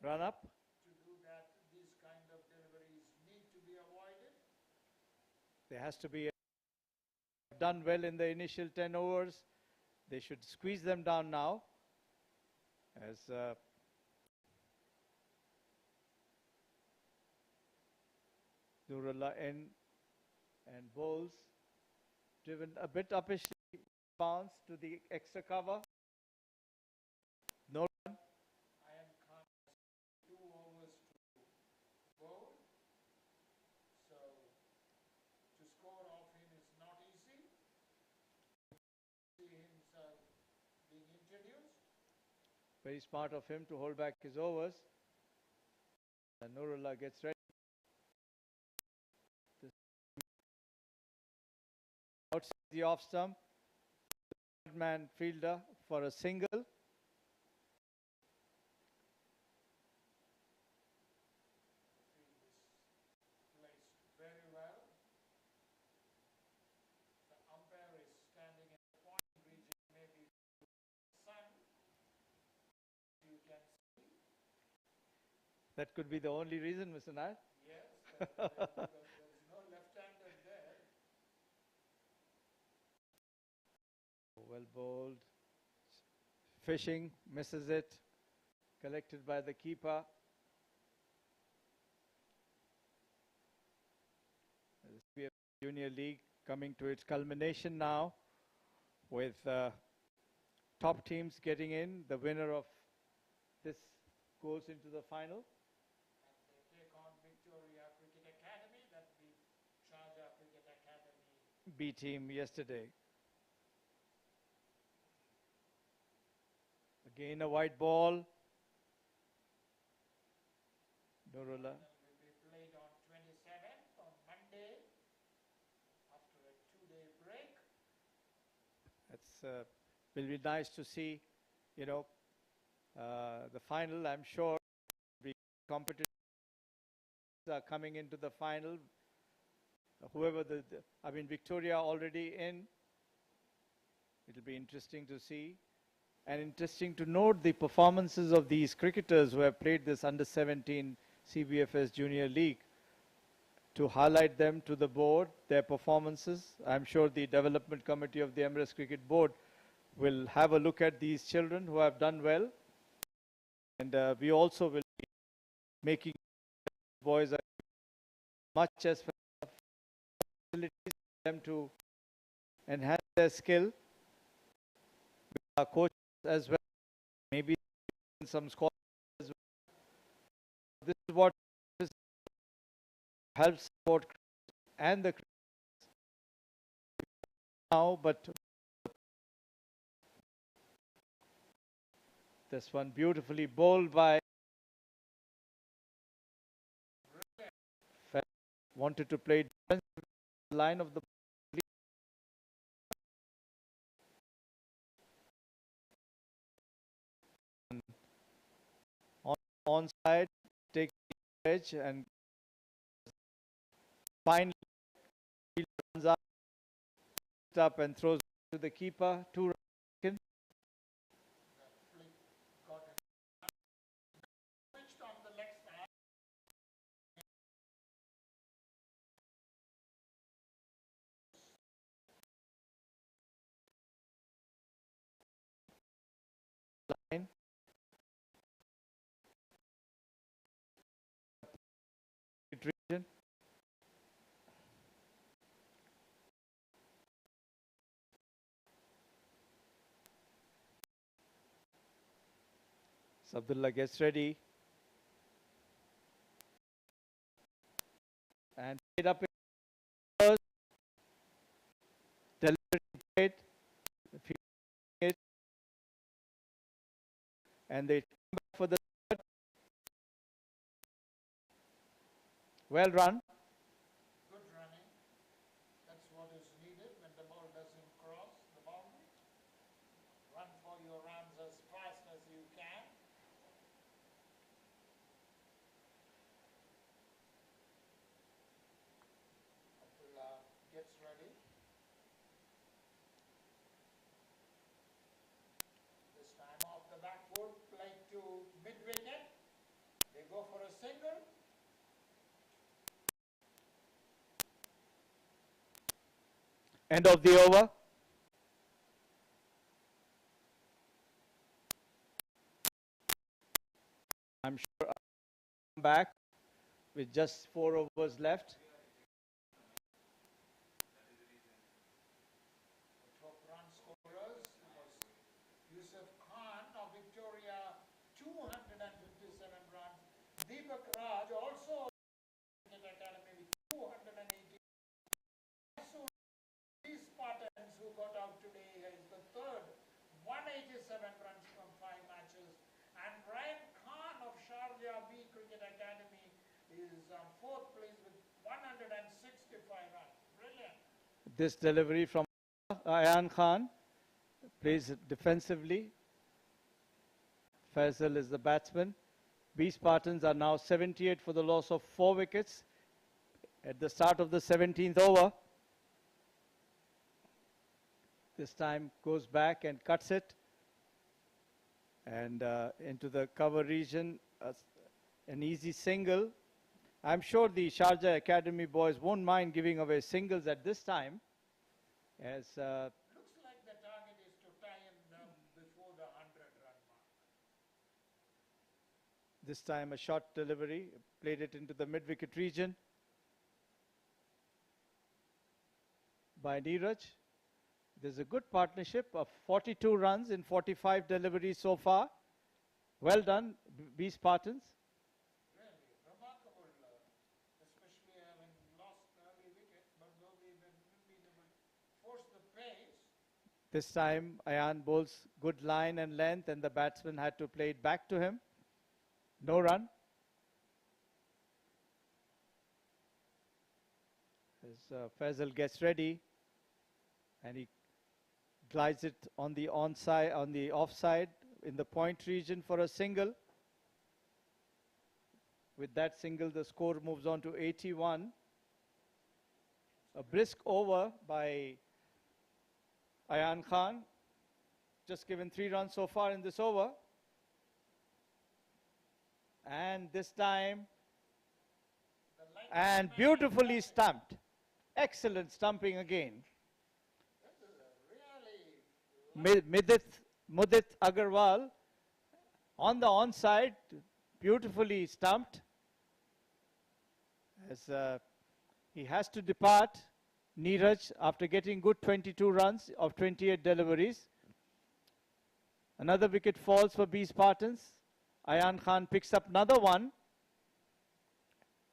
Run up. To do that, these kind of deliveries need to be avoided. There has to be done well in the initial 10 overs. They should squeeze them down now as Nurullah in and bowls, driven a bit uppishly, bounce to the extra cover. No run. Ayan Khan has 2 overs to bowl. So to score off him is not easy. See himself being introduced. Very smart of him to hold back his overs. And Nurullah gets ready. Outside the off stump, man fielder for a single. That could be the only reason, Mr. Nair. Yes, because there is no left-hander there. Well bowled. Fishing, misses it. Collected by the keeper. The CBF Junior League coming to its culmination now with top teams getting in. The winner of this goes into the final. And they take on Victoria Cricket Academy that beat Sharjah Cricket Academy. B team yesterday. Again a white ball. Dorula. Will be played on 27th on Monday after a 2-day break. It's will be nice to see, you know, the final. I'm sure the competitors are coming into the final. Whoever I mean, Victoria already in. It'll be interesting to see. And interesting to note the performances of these cricketers who have played this under-17 CBFS Junior League, to highlight them to the board, their performances. I'm sure the development committee of the Emirates Cricket Board will have a look at these children who have done well. And we also will be making boys as much as facilities for them to enhance their skill. Our coaches as well, maybe some scholars as well. This is what helps support and the now, but this one beautifully bowled by wanted to play defensive line of the onside, take the edge and finally runs up and throws to the keeper. 2 runs. Switched on the leg side. Line. Region. Abdullah gets ready and played up in first, delivered it, and they come back for the third. Well run. Good running. That's what is needed when the ball doesn't cross the boundary. Run for your runs as fast as you can. Abdullah gets ready. This time off the back foot, played to mid-wicket. They go for a single. End of the over. I'm sure I'll come back with just 4 overs left. The top run scorers was Yusuf Khan of Victoria, 257 runs. Deepak Raj also Cricket Academy with 280. These Spartans who got out today is the third, 187 runs from 5 matches. And Ryan Khan of Sharjah Cricket Academy is fourth place with 165 runs. Brilliant. This delivery from Ayan Khan, plays defensively. Faisal is the batsman. B Spartans are now 78 for the loss of 4 wickets at the start of the 17th over. This time goes back and cuts it, and into the cover region. an easy single. I'm sure the Sharjah Academy boys won't mind giving away singles at this time, as Looks like the target is to tie them before the 100-run mark. this time a short delivery, played it into the mid-wicket region by Neeraj. There's a good partnership of 42 runs in 45 deliveries so far. Well done, B Spartans. Really remarkable, especially having lost the early wicket, but though we've been able to force the pace. This time Ayan bowls good line and length, and the batsman had to play it back to him. No run. As Faisal gets ready, and he glides it on the onside, on the offside, in the point region for a single. With that single, the score moves on to 81. A brisk over by Ayan Khan. Just given 3 runs so far in this over. And this time, and beautifully stumped. Excellent stumping again. Mudit Agarwal on the onside, beautifully stumped. As he has to depart, Neeraj, after getting good 22 runs of 28 deliveries. Another wicket falls for B Spartans. Ayan Khan picks up another one.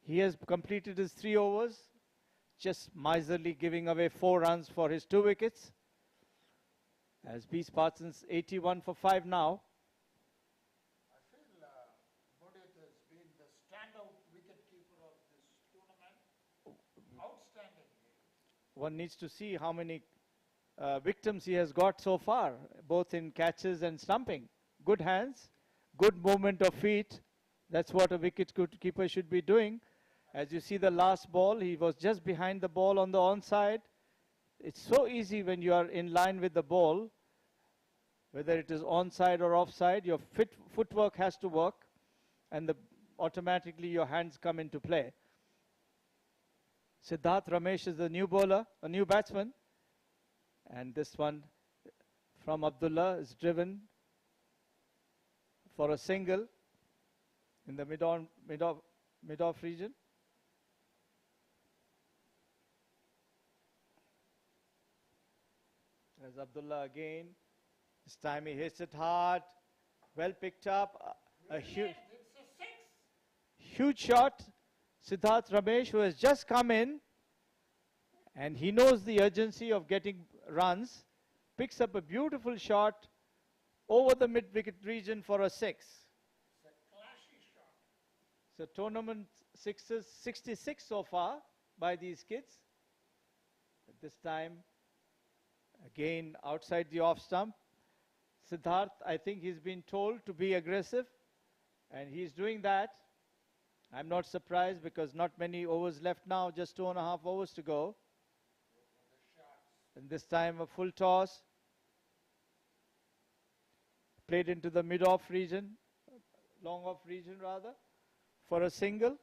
He has completed his 3 overs, just miserly giving away 4 runs for his 2 wickets. As B Spartans 81 for 5 now. I feel Mudit has been the standout wicketkeeper of this tournament. Outstanding. One needs to see how many victims he has got so far, both in catches and stumping. Good hands, good movement of feet. That's what a wicketkeeper should be doing. As you see the last ball, he was just behind the ball on the onside. It's so easy when you are in line with the ball, whether it is onside or offside, your footwork has to work, and automatically your hands come into play. Siddharth Ramesh is the new bowler, a new batsman, and this one from Abdullah is driven for a single in the mid-off region. There's Abdullah again. This time he hits it hard. Well picked up. A huge shot. Siddharth Ramesh, who has just come in, and he knows the urgency of getting runs, picks up a beautiful shot over the mid-wicket region for a 6. It's a clashy shot. So tournament sixes, 66 so far by these kids. At this time, again, outside the off stump. Siddharth, I think he's been told to be aggressive, and he's doing that. I'm not surprised because not many overs left now, just 2.5 overs to go. And this time a full toss. Played into the mid-off region, long-off region rather, for a single.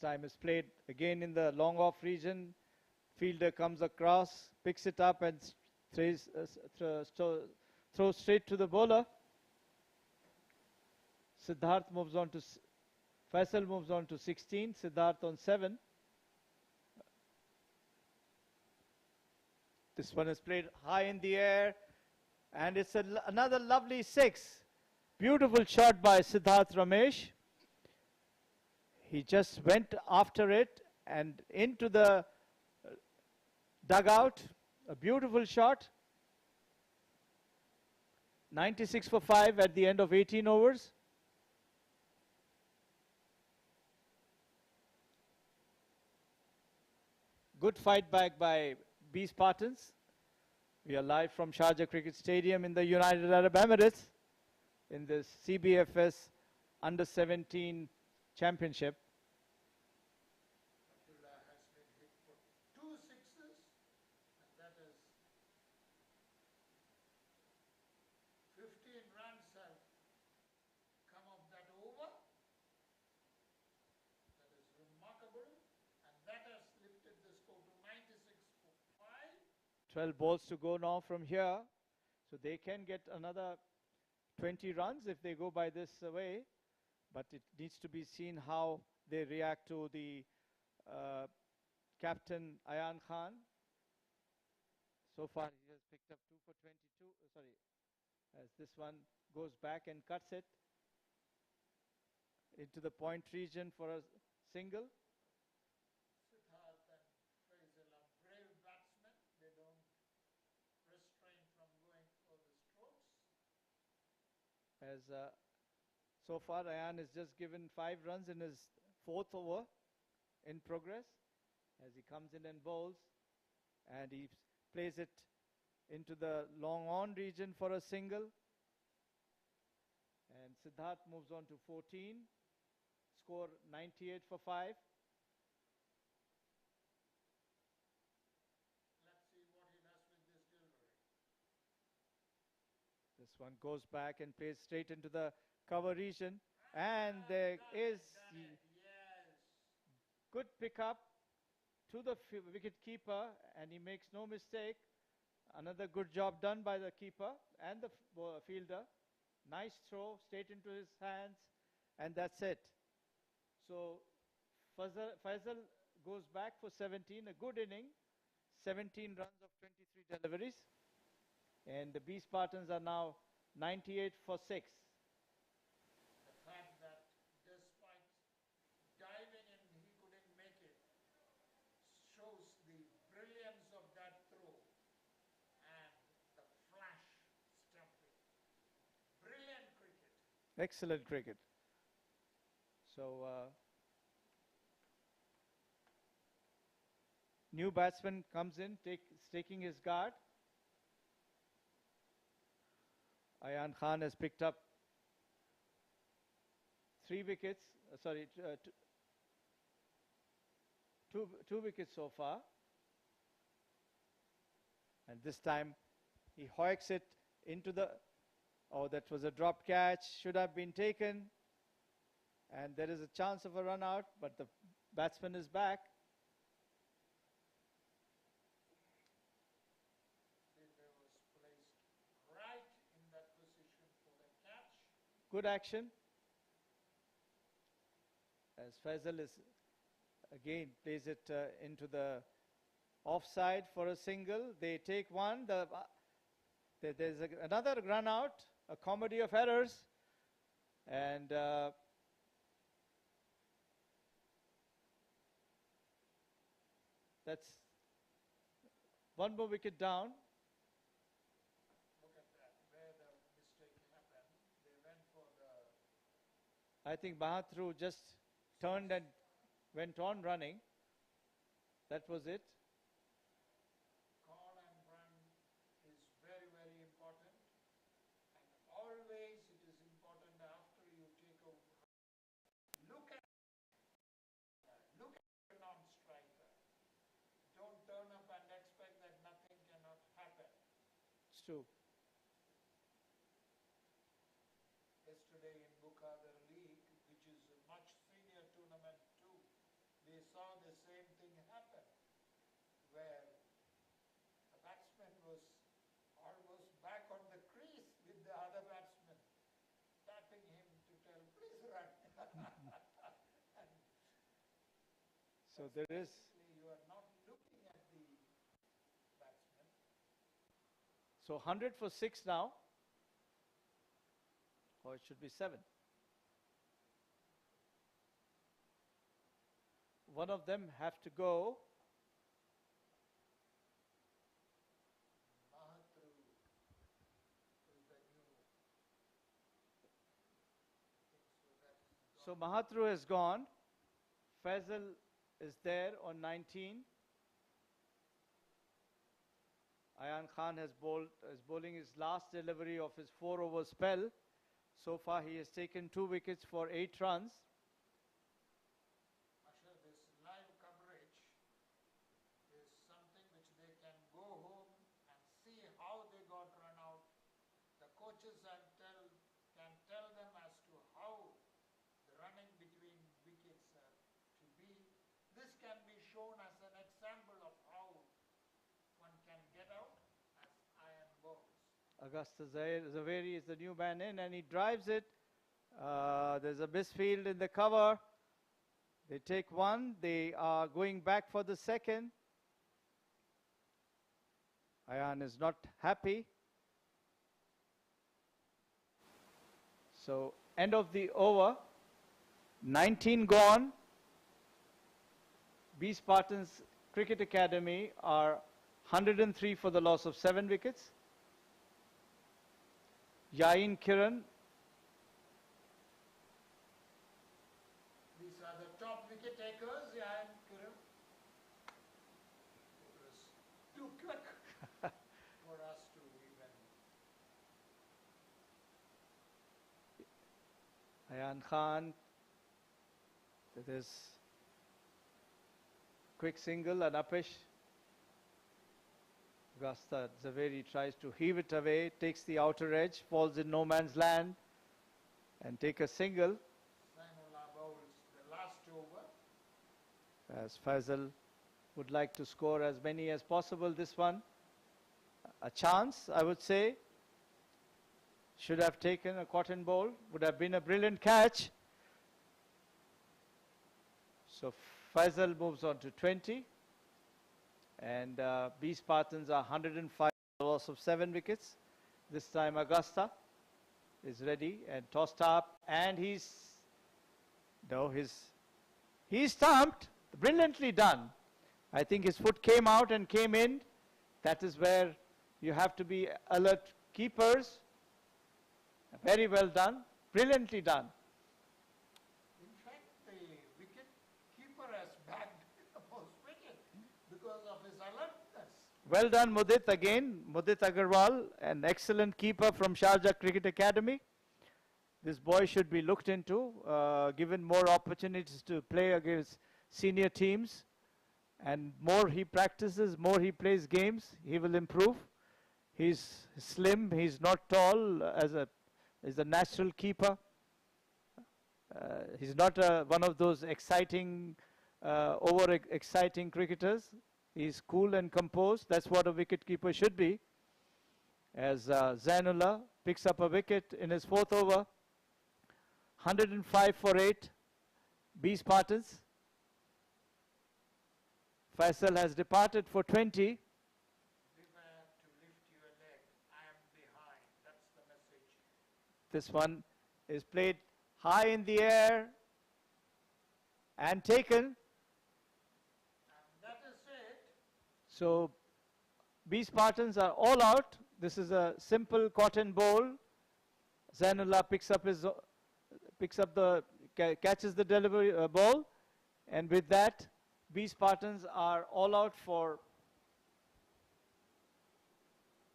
Time is played again in the long off region. Fielder comes across, picks it up and throws straight to the bowler. Siddharth moves on to Faisal moves on to 16, Siddharth on 7. This one is played high in the air, and it's another lovely 6. Beautiful shot by Siddharth Ramesh. He just went after it and into the dugout. A beautiful shot. 96 for 5 at the end of 18 overs. Good fight back by B Spartans. We are live from Sharjah Cricket Stadium in the United Arab Emirates in this CBFS Under 17 championship. Abdullah has been hit for 2 sixes, and that is 15 runs have come off that over. That is remarkable, and that has lifted the score to 96 for 5. 12 balls to go now from here. So they can get another 20 runs if they go by this way. But it needs to be seen how they react to the captain Ayan Khan. So far he has picked up 2 for 22. Sorry, as this one goes back and cuts it into the point region for a single. Siddharth and Faisal are brave batsmen. They don't restrain from going for the strokes. As so far Ayan has just given 5 runs in his 4th over in progress, as he comes in and bowls, and he plays it into the long on region for a single. And Siddharth moves on to 14, score 98 for 5. Let's see what he does with this delivery. This one goes back and plays straight into the cover region, and there is Yes. good pickup to the wicket keeper, and he makes no mistake. Another good job done by the keeper and the fielder. Nice throw straight into his hands, and that's it. So Faisal goes back for 17, a good inning, 17 runs of 23 deliveries. And the B Spartans are now 98 for 6. The fact that despite diving in, he couldn't make it, shows the brilliance of that throw and the flash stumping. Brilliant cricket. Excellent cricket. So, new batsman comes in, taking his guard. Ayan Khan has picked up 3 wickets, two wickets so far. And this time he hoiks it into the, oh, that was a drop catch, should have been taken. And there is a chance of a run out, but the batsman is back. Fielder was placed right in that position for the catch. Good action. As Faisal is again plays it into the offside for a single. They take one. There's another run out, a comedy of errors. And that's one more wicket down. Look at that, where the mistake happened. They went for the... I think Mahathru just turned and went on running. That was it. Call and run is very, very important. And always it is important after you take over. Look at the non-striker. Don't turn up and expect that nothing cannot happen. It's true. Yesterday in Bukhara League, which is a much senior tournament too, they saw the same thing happen, where the batsman was almost back on the crease with the other batsman, tapping him to tell, please run. And So there is. basically you are not looking at the batsman. So 100 for 6 now. Or it should be 7. One of them have to go. Mahathru is the new. So Mahathru has gone. Faisal is there on 19. Ayan Khan is bowling his last delivery of his 4-over spell. So far he has taken 2 wickets for 8 runs. can be shown as an example of how one can get out as iron balls. Augusta Zaveri is the new man in, and he drives it. There's a misfield in the cover. They take one. They are going back for the second. Ayan is not happy. So, end of the over. 19 gone. B Spartans Cricket Academy are 103 for the loss of 7 wickets. Yain Kiran. These are the top wicket takers. Yain Kiran. It was too quick for us to even. Ayan Khan. It is quick single and upish. Augusta Zaveri tries to heave it away, takes the outer edge, falls in no man's land, and take a single. Zainullah bowls the last over. As Faisal would like to score as many as possible this one. A chance, I would say. Should have taken a cotton bowl. Would have been a brilliant catch. So Faisal moves on to 20. And B Spartans are 105 loss of 7 wickets. This time Augusta is ready and tossed up. And he's stumped. Brilliantly done. I think his foot came out and came in. That is where you have to be alert keepers. Very well done. Brilliantly done. In fact, the wicket keeper has bagged the most wicket because of his alertness. Well done, Mudit again. Mudit Agarwal, an excellent keeper from Sharjah Cricket Academy. This boy should be looked into, given more opportunities to play against senior teams. And more he practices, more he plays games, he will improve. He's slim, he's not tall as a natural keeper. He's not one of those exciting, over-exciting cricketers. He's cool and composed. That's what a wicket-keeper should be. As Zainullah picks up a wicket in his 4th over. 105 for 8. B Spartans. Faisal has departed for 20. Beware to lift your leg. I am behind. That's the message. This one is played high in the air and taken. And that is it. So B Spartans are all out. This is a simple cotton bowl. Zainullah catches the delivery ball, and with that, B Spartans are all out for.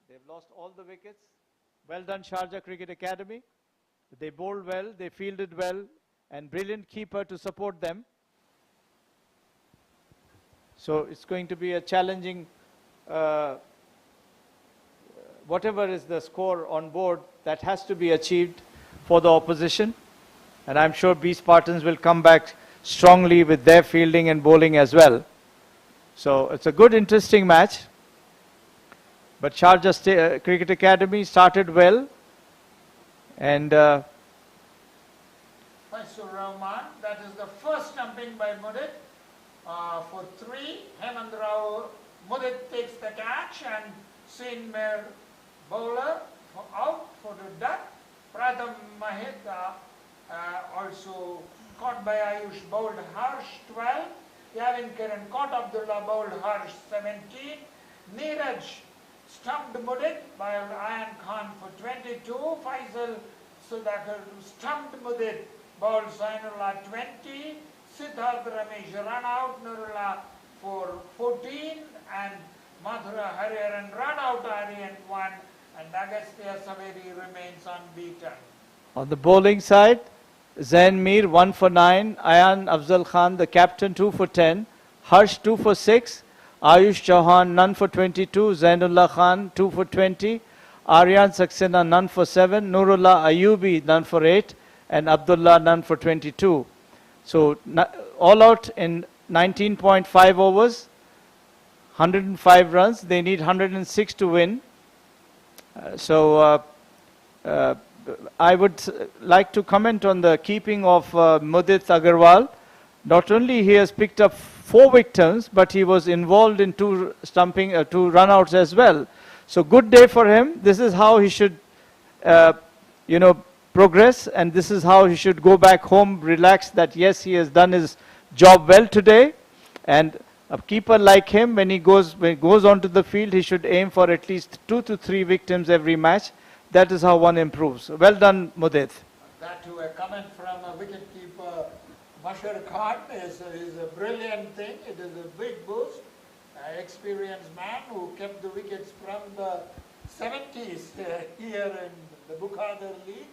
They've lost all the wickets. Well done, Sharjah Cricket Academy. They bowled well, they fielded well, and brilliant keeper to support them. So it's going to be a challenging, whatever is the score on board, that has to be achieved for the opposition. And I'm sure B Spartans will come back strongly with their fielding and bowling as well. So it's a good, interesting match. But Sharjah Cricket Academy started well. And Faisur Rahman, that is the first stumping by Mudit for 3. Hemant Rao, Mudit takes the catch, and Sin Mer bowler for out for the duck. Pratham Maheta also caught by Ayush, bowled Harsh 12. Yavin Kiran caught Abdullah, bowled Harsh 17. Neeraj stumped Mudit by Ayan Khan for 22. Faisal Sudhakar stumped Mudit, bowled Zainullah 20. Siddharth Ramesh run out Nurullah for 14. And Madhura Hariharan run out Aryan 1. And Agastya Saveri remains unbeaten. on the bowling side, Zain Mir 1 for 9, Ayan Afzal Khan, the captain, 2 for 10, Harsh 2 for 6, Ayush Chauhan none for 22, Zainullah Khan 2 for 20, Aryan Saxena none for 7, Nurullah Ayubi none for 8, and Abdullah none for 22. So all out in 19.5 overs, 105 runs. They need 106 to win. So uh, I would like to comment on the keeping of Mudit Agarwal. Not only he has picked up 4 victims, but he was involved in 2 2 runouts as well. So good day for him. This is how he should, uh, you know, progress, and this is how he should go back home relaxed that yes, he has done his job well today. And a keeper like him, when he goes onto the field, he should aim for at least 2 to 3 victims every match. That is how one improves. Well done, Mudit. That to a comment from a wicketkeeper, Mashar Khan is a brilliant thing. It is a big boost. An experienced man who kept the wickets from the 70s here in the Bukhadar League.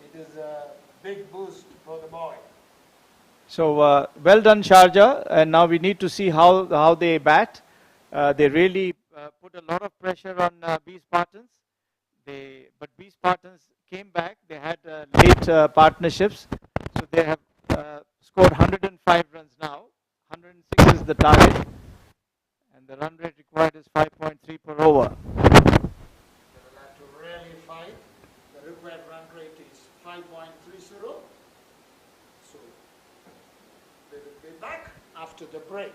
It is a big boost for the boy. So well done, Sharjah. And now we need to see how they bat. They really put a lot of pressure on B Spartans. But B Spartans came back. They had late partnerships, so they have scored 105 runs now. 106 is the target, and the run rate required is 5.3 per over. They will have to really fight. The required run rate is 5.30. So they will be back after the break.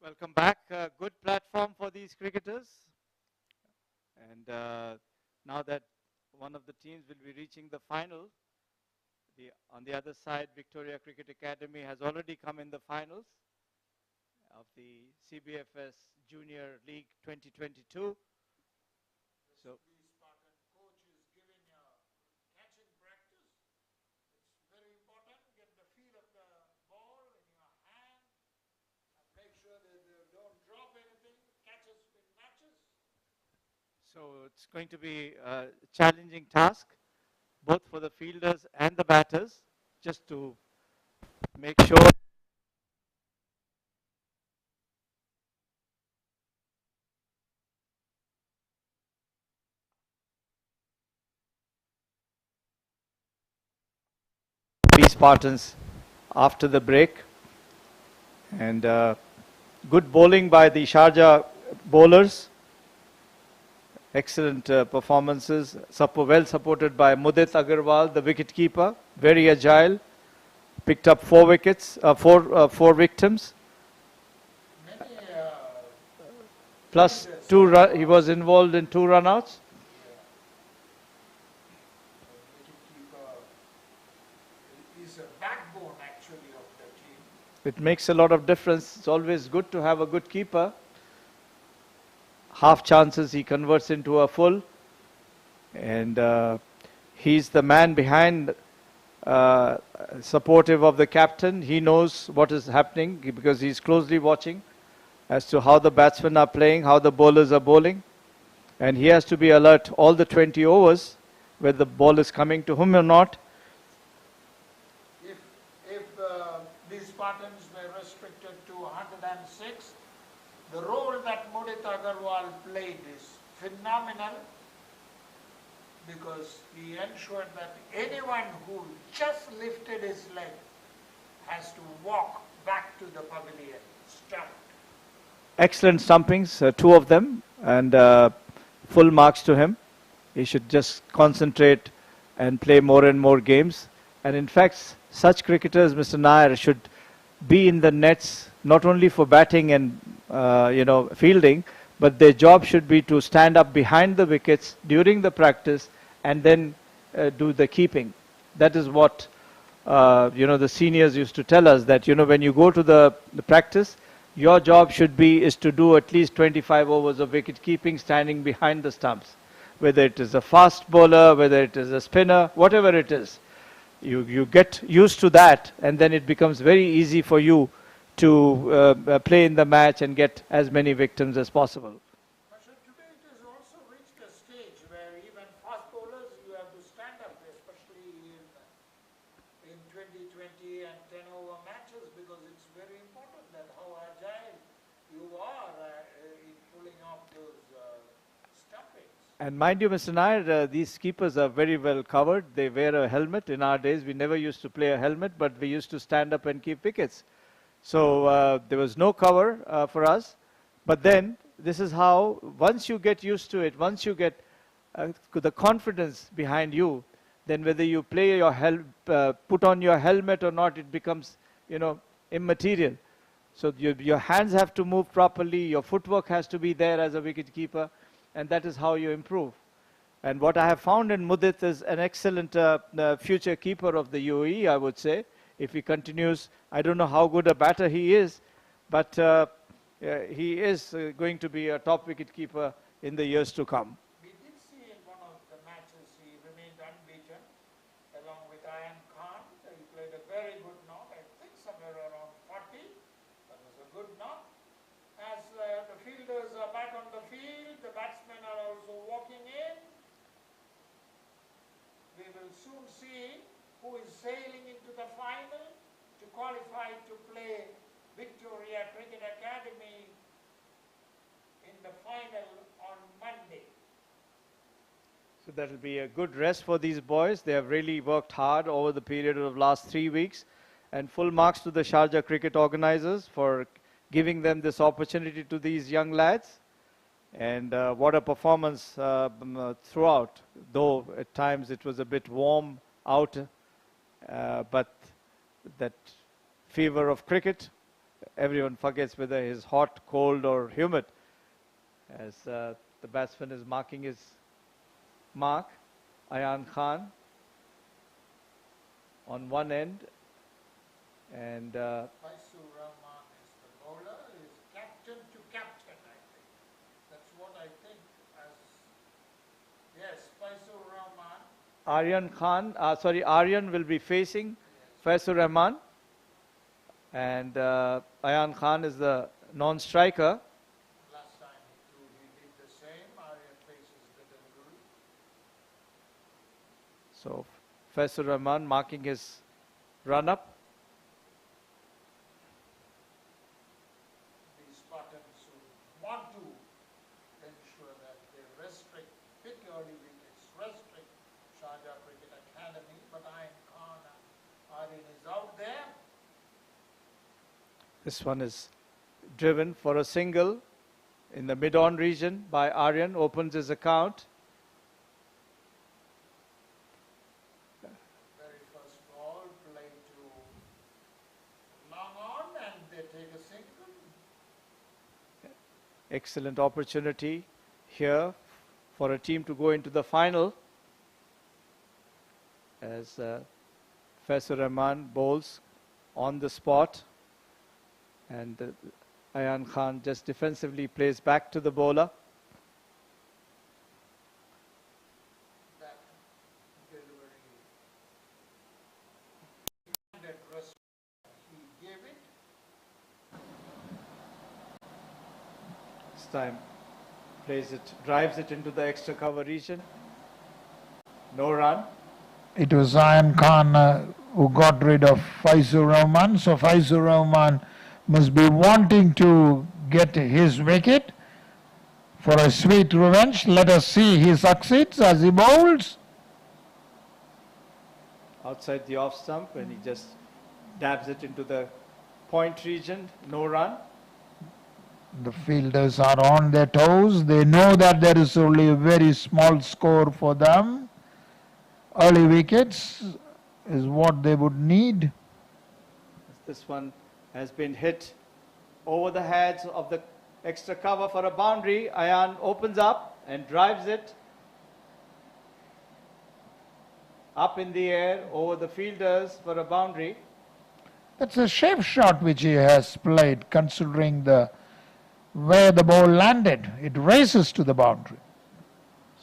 Welcome back. Good platform for these cricketers. And now that one of the teams will be reaching the final, on the other side, Victoria Cricket Academy has already come in the finals of the CBFS Junior League 2022. So The Spartan coach is giving a catching practice. It's very important. Get the feel of the ball in your hand and make sure that you don't drop anything. Catches in matches. So it's going to be a challenging task, both for the fielders and the batters, just to make sure the Spartans after the break. And good bowling by the Sharjah bowlers. Excellent performances. Well supported by Mudit Agarwal, the wicket-keeper. Very agile. Picked up 4 wickets, four victims. Many Plus he was involved in 2 run-outs. wicket-keeper is a backbone actually of the team. It makes a lot of difference. It's always good to have a good keeper. Half chances he converts into a full. And he's the man behind, supportive of the captain. He knows what is happening because he's closely watching as to how the batsmen are playing, how the bowlers are bowling. And he has to be alert all the 20 overs, whether the ball is coming to him or not. If these Spartans were restricted to 106, the role that Mudit Agarwal played is phenomenal because he ensured that anyone who just lifted his leg has to walk back to the pavilion, stumped. Excellent stumpings, 2 of them, and full marks to him. He should just concentrate and play more and more games. And in fact, such cricketers, Mr. Nair, should be in the nets not only for batting and fielding, but their job should be to stand up behind the wickets during the practice and then do the keeping. That is what the seniors used to tell us, that when you go to the practice, your job is to do at least 25 overs of wicket keeping standing behind the stumps. Whether it is a fast bowler, whether it is a spinner, whatever it is. You get used to that, and then it becomes very easy for you to play in the match and get as many victims as possible. But today it has also reached a stage where even fast bowlers, you have to stand up, especially in 2020 and 10-over matches, because it's very important that how agile you are in pulling off those stumpings. And mind you, Mr. Nair, these keepers are very well covered. They wear a helmet. In our days, we never used to play a helmet, but we used to stand up and keep wickets. So there was no cover for us. But then, this is how, once you get used to it, once you get the confidence behind you, then whether you play put on your helmet or not, it becomes, immaterial. So your hands have to move properly, your footwork has to be there as a wicket keeper, and that is how you improve. And what I have found in Mudit is an excellent future keeper of the UAE, I would say. If he continues, I don't know how good a batter he is, but he is going to be a top wicket keeper in the years to come. We did see in one of the matches he remained unbeaten along with Ayan Khan. He played a very good knock, I think somewhere around 40. That was a good knock. As the fielders are back on the field, the batsmen are also walking in. We will soon see who is sailing into the final to qualify to play Victoria Cricket Academy in the final on Monday. So that will be a good rest for these boys. They have really worked hard over the period of last 3 weeks. And full marks to the Sharjah cricket organizers for giving them this opportunity to these young lads. And what a performance throughout, though at times it was a bit warm out. But that fever of cricket everyone forgets whether it's hot, cold or humid as the batsman is marking his mark. Ayan Khan on one end and Faisur Rahman is the bowler, is captain to captain, I think. That's what I think. Yes, Faisur Rahman. Aryan will be facing Faisur Rahman and Ayan Khan is the non-striker. Last time he did the same. Aryan faces the delivery. So Faisur Rahman marking his run-up. The Spartans who want to ensure that they restrict big early wickets, restrict Sharjah Cricket Academy, but Ayan Khan and Aryan is out there. This one is driven for a single in the mid-on region by Aryan, opens his account. Very first ball played to long on and they take a single. Excellent opportunity here for a team to go into the final as Faisur Rahman bowls on the spot and Ayan Khan just defensively plays back to the bowler. That delivery, that rest he gave it. This time drives it into the extra cover region. No run. It was Ayan Khan who got rid of Faisur Rahman. So Faisur Rahman must be wanting to get his wicket for a sweet revenge. Let us see he succeeds as he bowls. Outside the off stump and he just dabs it into the point region. No run. The fielders are on their toes. They know that there is only a very small score for them. Early wickets is what they would need. This one has been hit over the heads of the extra cover for a boundary. Ayan opens up and drives it up in the air over the fielders for a boundary. That's a safe shot which he has played considering where the ball landed. It races to the boundary.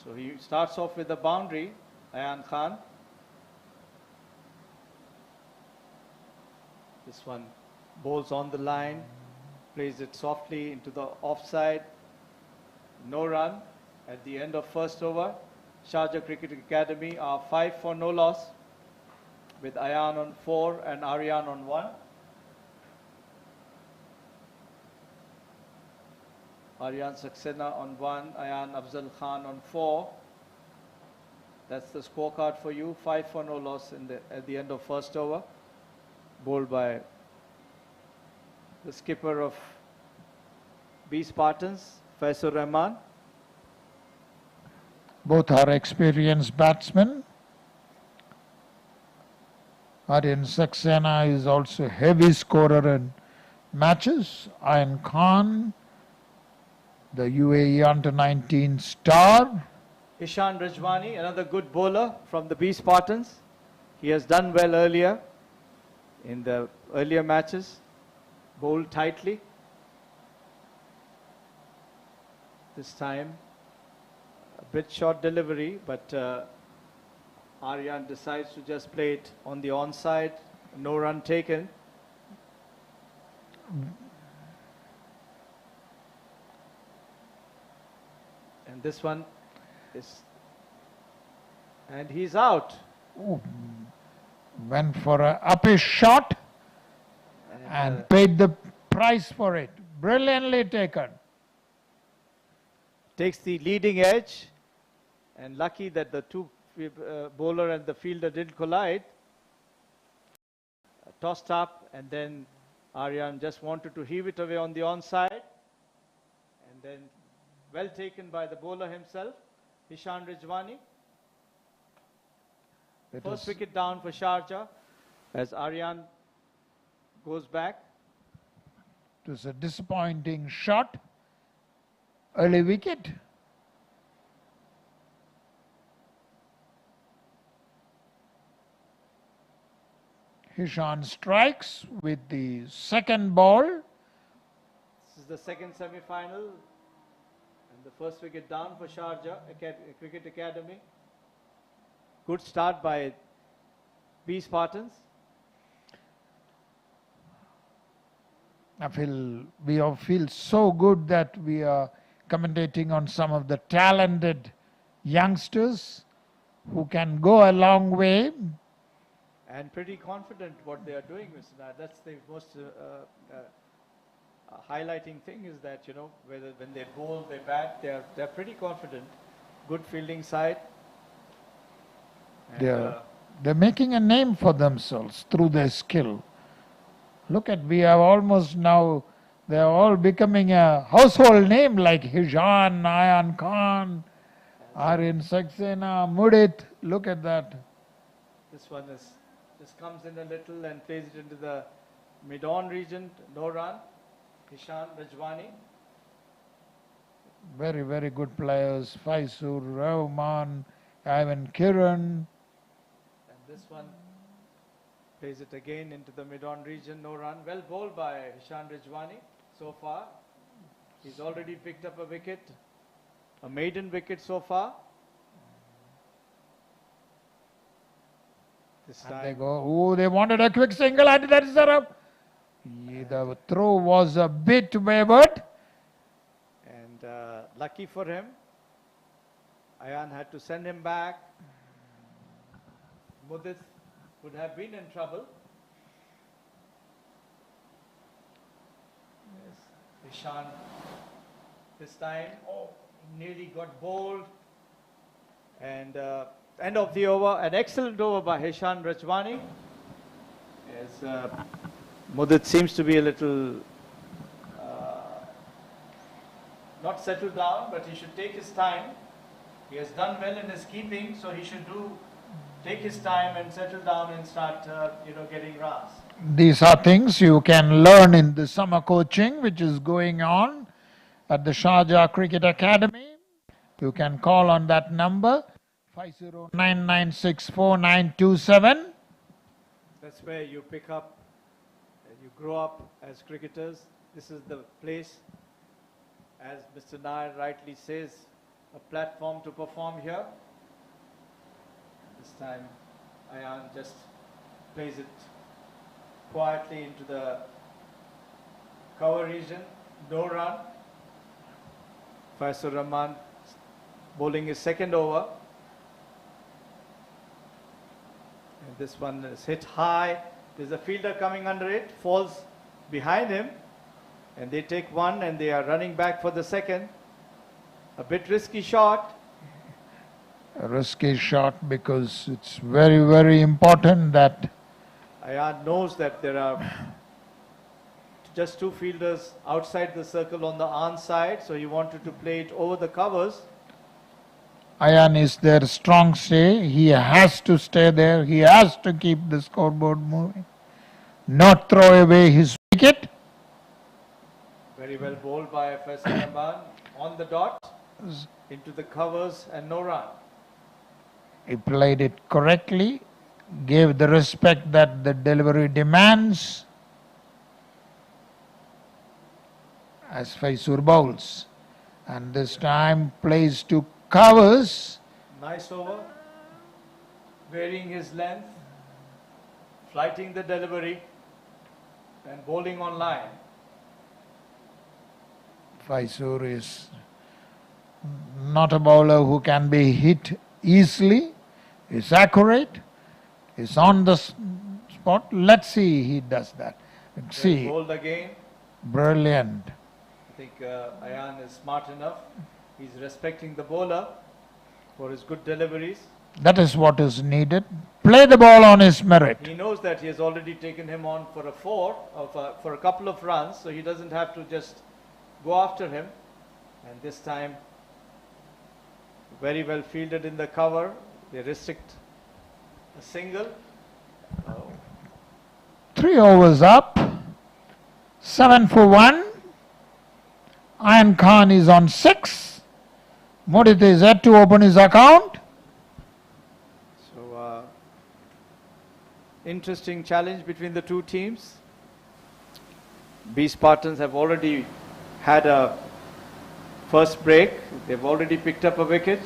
So he starts off with a boundary, Ayan Khan. This one bowls on the line, plays it softly into the offside. No run at the end of first over. Sharjah Cricket Academy are 5 for no loss with Ayan on 4 and Aryan on 1. Aryan Saxena on 1, Ayan Afzal Khan on 4. That's the scorecard for you. 5 for no loss at the end of first over. Bowled by the skipper of B Spartans, Faisur Rahman. Both are experienced batsmen. Aryan Saxena is also a heavy scorer in matches. Ayan Khan, the UAE under-19 star. Ishan Rajwani, another good bowler from the B Spartans. He has done well earlier in the earlier matches. Bowled tightly. This time a bit short delivery, but Aryan decides to just play it on the onside. No run taken. And this one is, and he's out. Ooh. Went for a uppish shot and paid the price for it. Brilliantly taken. Takes the leading edge, and lucky that the two bowler and the fielder didn't collide. Tossed up, and then Aryan just wanted to heave it away on the onside, and then well taken by the bowler himself, Ishan Rajwani. First wicket down for Sharjah as Aryan goes back. It was a disappointing shot. Early wicket. Hishan strikes with the second ball. This is the second semi-final and the first wicket down for Sharjah Cricket Academy. Good start by Spartans. We all feel so good that we are commentating on some of the talented youngsters who can go a long way. And pretty confident what they are doing, Mr. Nair. That's the most highlighting thing is that, you know, when they bowl, they bat, they're pretty confident. Good fielding side. And, they're making a name for themselves through their skill. Look at, we have almost now, they're all becoming a household name like Hishan, Ayan Khan, Aryan Saxena, Mudit. Look at that. This one just comes in a little and plays it into the mid-on region, no run. Hishan Rajwani. Very, very good players. Faisur Rahman, Ivan Kiran. And this one plays it again into the mid-on region, no run. Well bowled by Hishan Rajwani so far. He's already picked up a wicket, a maiden wicket so far. This And they time, go, oh, they wanted a quick single, and that is up. The throw was a bit wayward. and lucky for him, Ayan had to send him back. Mudith would have been in trouble. Yes, Hishan this time nearly got bowled. And end of the over, an excellent over by Hishan Rajwani. Yes, Mudith seems to be a little not settled down, but he should take his time. He has done well in his keeping, so he should take his time and settle down and start, getting runs. These are things you can learn in the summer coaching which is going on at the Sharjah Cricket Academy. You can call on that number 50996497. That's where you pick up, you grow up as cricketers. This is the place, as Mr. Nair rightly says, a platform to perform here. This time, Ayan just plays it quietly into the cover region, no run. Faisur Rahman bowling his second over. And this one is hit high. There's a fielder coming under it, falls behind him, and they take one and they are running back for the second. A bit risky shot. A risky shot because it's very, very important that Ayan knows that there are just two fielders outside the circle on the on side, so he wanted to play it over the covers. Ayan is their strong stay. He has to stay there. He has to keep the scoreboard moving. Not throw away his wicket. Very well bowled by Faisal Rahman on the dot into the covers and no run. He played it correctly, gave the respect that the delivery demands as Faisur bowls. And this time plays to covers. Nice over, varying his length, flighting the delivery and bowling on line. Faisur is not a bowler who can be hit easily. He's accurate. He's on the spot. Let's see he does that. See, Bowled again. brilliant. I think Ayan is smart enough. He's respecting the bowler for his good deliveries. That is what is needed. Play the ball on his merit. He knows that he has already taken him on for a for a couple of runs, so he doesn't have to just go after him. And this time, very well fielded in the cover. They restrict a single. 3 overs up. 7 for 1. Ayan Khan is on 6. Mudit is yet to open his account. So, interesting challenge between the two teams. B Spartans have already had a first break. They've already picked up a wicket.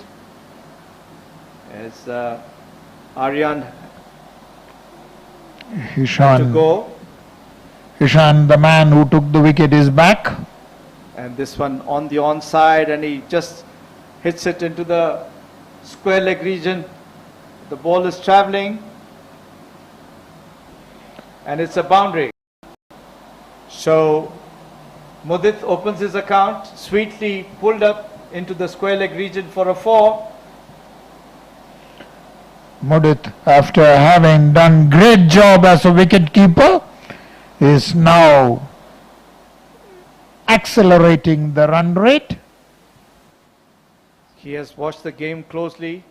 As Aryan to Ishan, go. Ishan, the man who took the wicket, is back. And this one on the onside, and he just hits it into the square leg region. The ball is travelling, and it's a boundary. So Mudit opens his account, sweetly pulled up into the square leg region for a 4. Mudit, after having done great job as a wicket keeper, is now accelerating the run rate. He has watched the game closely.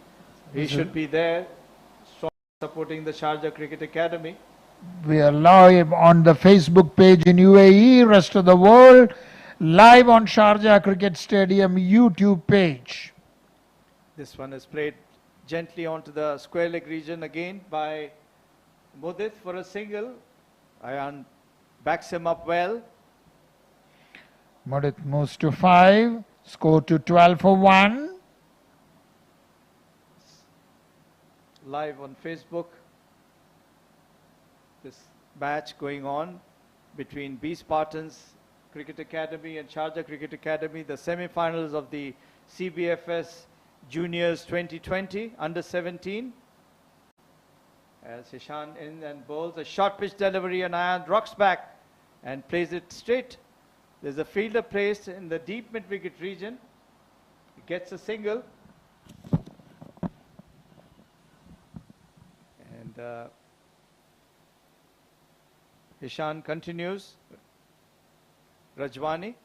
He should be there, supporting the Sharjah Cricket Academy. We are live on the Facebook page in UAE, rest of the world, live on Sharjah Cricket Stadium YouTube page. This one is played gently onto the square leg region again by Mudit for a single. Ayan backs him up well. Mudit moves to 5, score to 12 for 1. Live on Facebook. This match going on between B Spartans Cricket Academy and Sharjah Cricket Academy, the semi-finals of the CBFS Juniors 2020 under 17. As Ishan in and bowls a short pitch delivery, and Ayan rocks back and plays it straight. There's a fielder placed in the deep mid-wicket region. He gets a single. And Ishan continues. Rajwani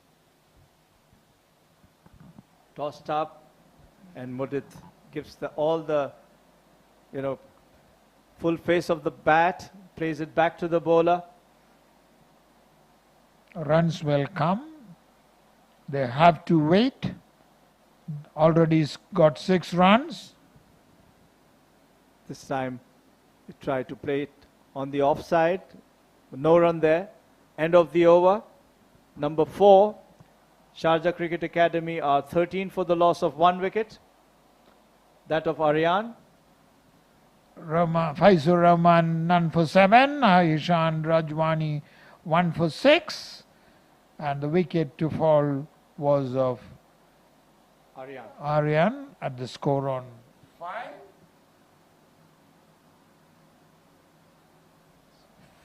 tossed up, and Mudit gives all the full face of the bat, plays it back to the bowler. Runs will come. They have to wait. Already got 6 runs. This time he tried to play it on the offside. No run there. End of the over. Number 4, Sharjah Cricket Academy are 13 for the loss of 1 wicket. That of Aryan. Faizur Rahman, none for 7. Ishan Rajwani, 1 for 6. And the wicket to fall was of Aryan at the score on 5.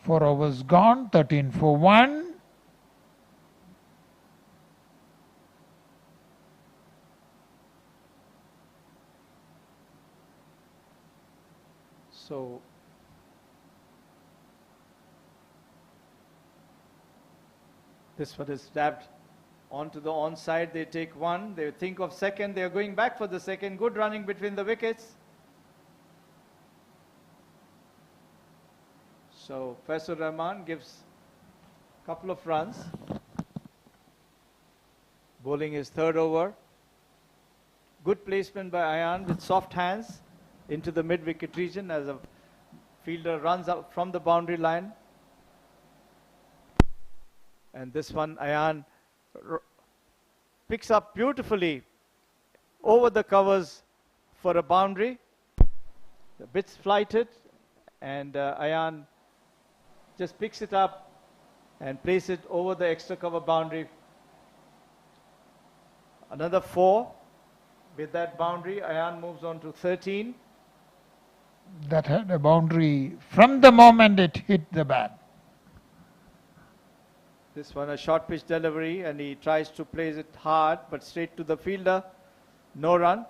4 overs gone, 13 for 1. So this one is stabbed onto the onside. They take 1. They think of second. They are going back for the second. Good running between the wickets. So Faisal Rahman gives a couple of runs. Bowling his 3rd over. Good placement by Ayan with soft hands into the mid-wicket region as a fielder runs up from the boundary line. And this one, Ayan picks up beautifully over the covers for a boundary. The bit's flighted, and Ayan just picks it up and places it over the extra cover boundary. Another 4. With that boundary, Ayan moves on to 13. That had a boundary from the moment it hit the bat. This one a short pitch delivery, and he tries to place it hard but straight to the fielder. No run.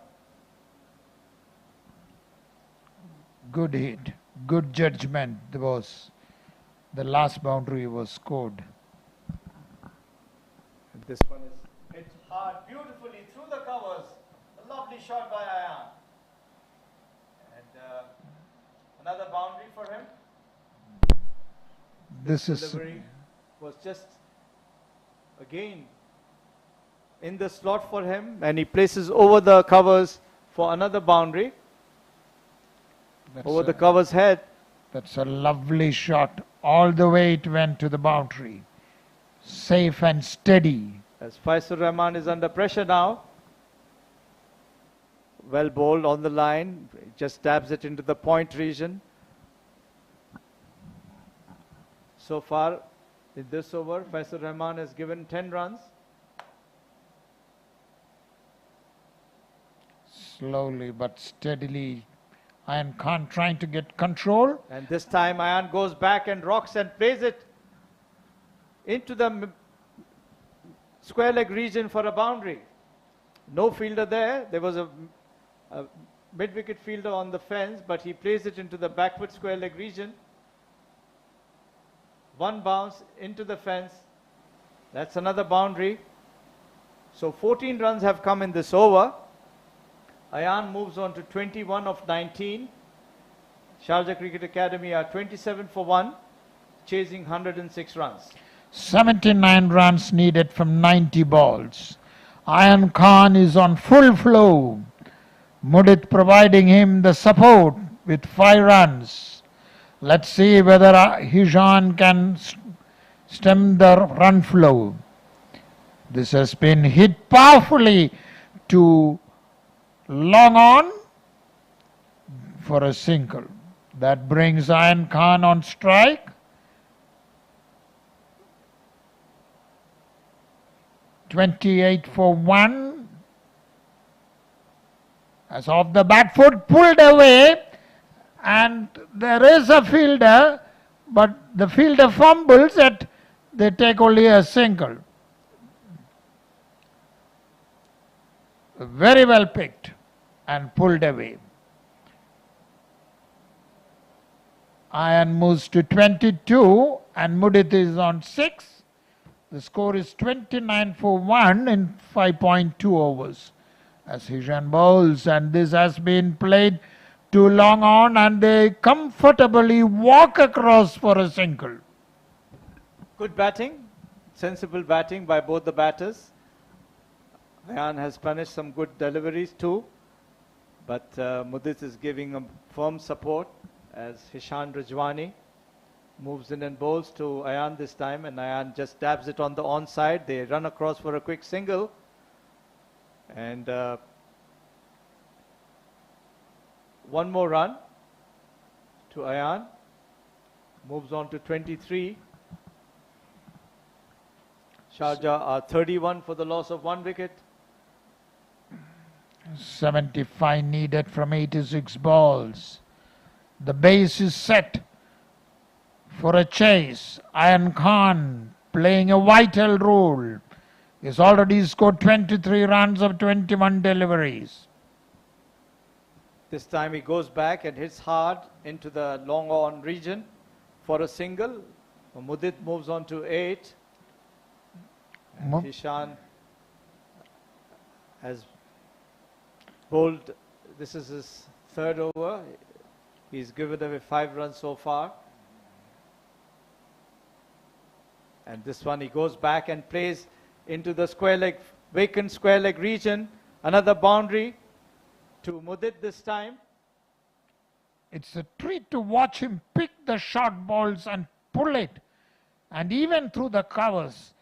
Good hit, good judgment. The last boundary was scored. And this one is hit hard beautifully through the covers. A lovely shot by Ayan. And Another boundary for him. This is Delivery was just again in the slot for him, and he places over the covers for another boundary, over the cover's head. That's a lovely shot. All the way it went to the boundary. Safe and steady. As Faisur Rahman is under pressure now. Well bowled on the line, just stabs it into the point region. So far in this over, Faisur Rahman has given 10 runs. Slowly but steadily, Ayan Khan trying to get control. And this time Ayan goes back and rocks and plays it into the square leg region for a boundary. No fielder there. There was a mid-wicket fielder on the fence, but he plays it into the backward square leg region. One bounce into the fence. That's another boundary. So 14 runs have come in this over. Ayan moves on to 21 of 19. Sharjah Cricket Academy are 27 for 1, chasing 106 runs. 79 runs needed from 90 balls. Ayan Khan is on full flow. Mudit providing him the support with 5 runs. Let's see whether Hijan can stem the run flow. This has been hit powerfully to long on for a single. That brings Ayan Khan on strike. .28 for 1. As off the back foot, pulled away, and there is a fielder, but the fielder fumbles it. They take only a single. Very well picked and pulled away. Ayan moves to 22 and Mudit is on 6. The score is 29 for 1 in 5.2 overs. As Hijan bowls, and this has been played too long on, and they comfortably walk across for a single. Good batting, sensible batting by both the batters. Ayan has punished some good deliveries too, but Mudit is giving a firm support as Hishan Rajwani moves in and bowls to Ayan this time, and Ayan just dabs it on the onside. They run across for a quick single, and one more run to Ayan. Moves on to 23. Sharjah are 31 for the loss of 1 wicket. 75 needed from 86 balls. The base is set for a chase. Ayan Khan playing a vital role. He's already scored 23 runs of 21 deliveries. This time he goes back and hits hard into the long on region for a single. Mudit moves on to 8. Hishan has bowled, this is his 3rd over. He's given away 5 runs so far. And this one he goes back and plays into the square leg, vacant square leg region. Another boundary to Mudit this time. It's a treat to watch him pick the short balls and pull it. And even through the covers,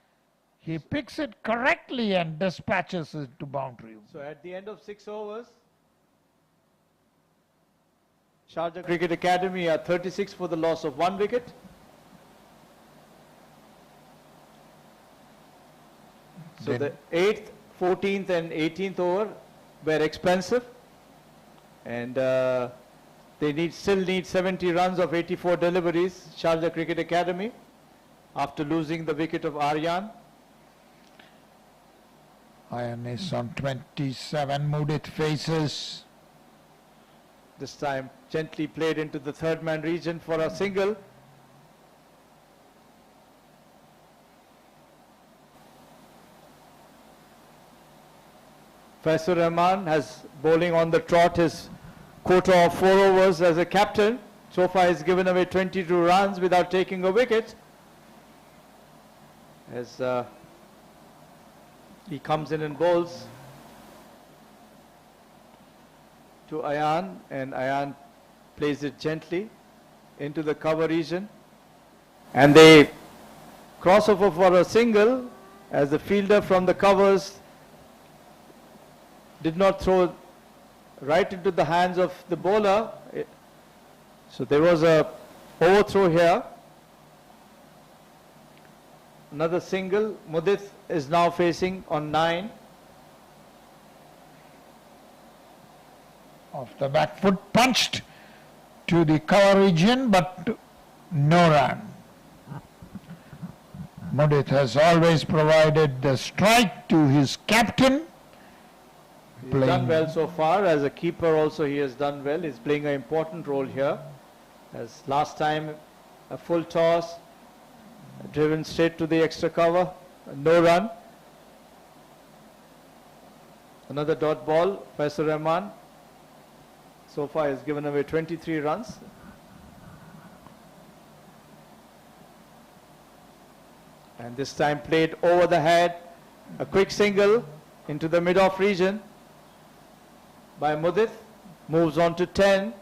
he picks it correctly and dispatches it to boundary. So at the end of 6 overs, Sharjah Cricket Academy are 36 for the loss of 1 wicket. So the 8th, 14th and 18th over were expensive, and they still need 70 runs of 84 deliveries, Sharjah Cricket Academy, after losing the wicket of Aryan. Ayan is on 27, Mudit faces. This time gently played into the 3rd man region for a single. Faisur Rahman has bowling on the trot his quota of 4 overs as a captain. So far he's given away 22 runs without taking a wicket. As He comes in and bowls to Ayan, and Ayan plays it gently into the cover region. And they cross over for a single as the fielder from the covers did not throw right into the hands of the bowler. So there was a overthrow here. Another single. Mudith is now facing on 9. Off the back foot, punched to the cover region, but no run. Mudith has always provided the strike to his captain. He's done well so far. As a keeper also he has done well. He's playing an important role here. As last time, a full toss, driven straight to the extra cover, no run. Another dot ball, Faisal Rahman. So far has given away 23 runs. And this time played over the head, a quick single into the mid-off region by Mudith, moves on to 10.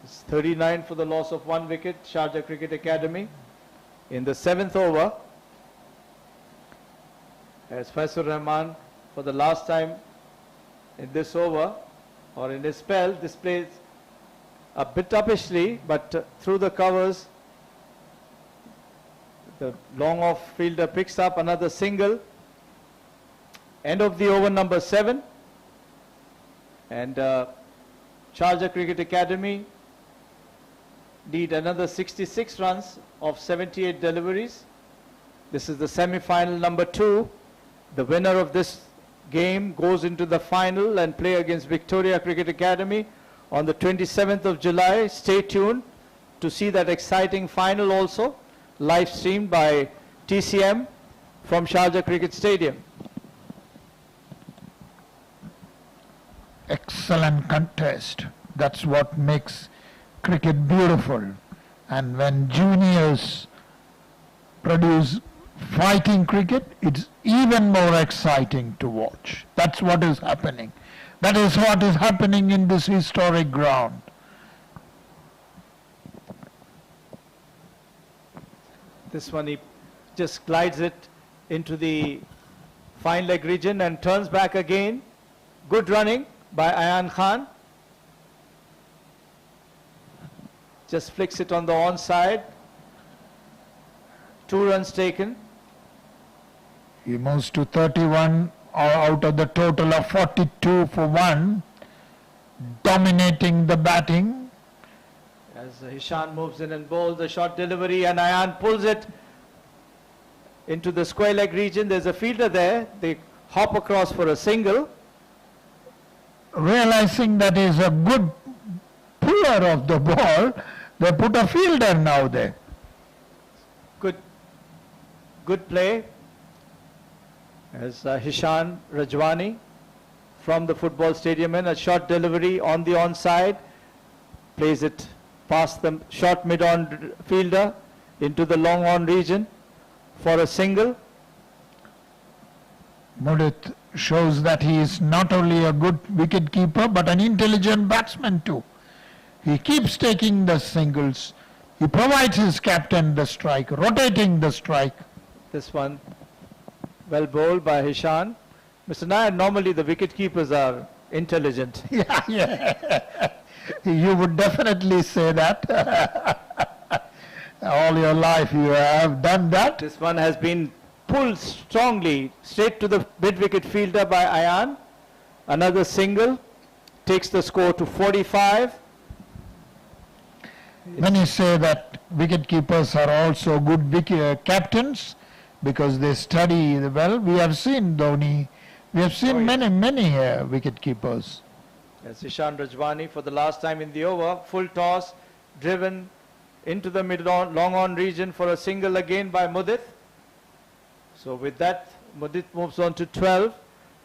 It's 39 for the loss of 1 wicket, Sharjah Cricket Academy. In the 7th over, as Faisal Rahman for the last time in this over, or in this spell, displays a bit uppishly, but through the covers, the long off fielder picks up another single. End of the over number 7. And Sharjah Cricket Academy need another 66 runs of 78 deliveries. This is the semi-final number 2. The winner of this game goes into the final and play against Victoria Cricket Academy on the 27th of July. Stay tuned to see that exciting final also, live streamed by TCM from Sharjah Cricket Stadium. Excellent contest. That's what makes cricket beautiful. And when juniors produce fighting cricket, it's even more exciting to watch. That's what is happening. That is what is happening in this historic ground. This one he just glides it into the fine leg region and turns back again. Good running by Ayan Khan. Just flicks it on the onside. 2 runs taken. He moves to 31 out of the total of 42 for 1, dominating the batting. As Hishan moves in and bowls the short delivery, and Ayan pulls it into the square leg region. There's a fielder there. They hop across for a single. Realizing that is a good puller of the ball, they put a fielder now there. Good play. As Hishan Rajwani from the football stadium in a short delivery on the onside, plays it past the short mid-on fielder into the long on region for a single. Mudith shows that he is not only a good wicket keeper but an intelligent batsman too. He keeps taking the singles. He provides his captain the strike, rotating the strike. This one well bowled by Hishan. Mr. Nair, normally the wicket keepers are intelligent. Yeah. You would definitely say that. All your life you have done that. This one has been pulled strongly straight to the mid-wicket fielder by Ayan. Another single takes the score to 45. Many say that wicket keepers are also good captains because they study well. We have seen Dhoni. We have seen many wicket keepers. Yes, Ishan Rajwani for the last time in the over. Full toss, driven into the mid-on, long-on region for a single again by Mudith. So with that, Mudith moves on to 12.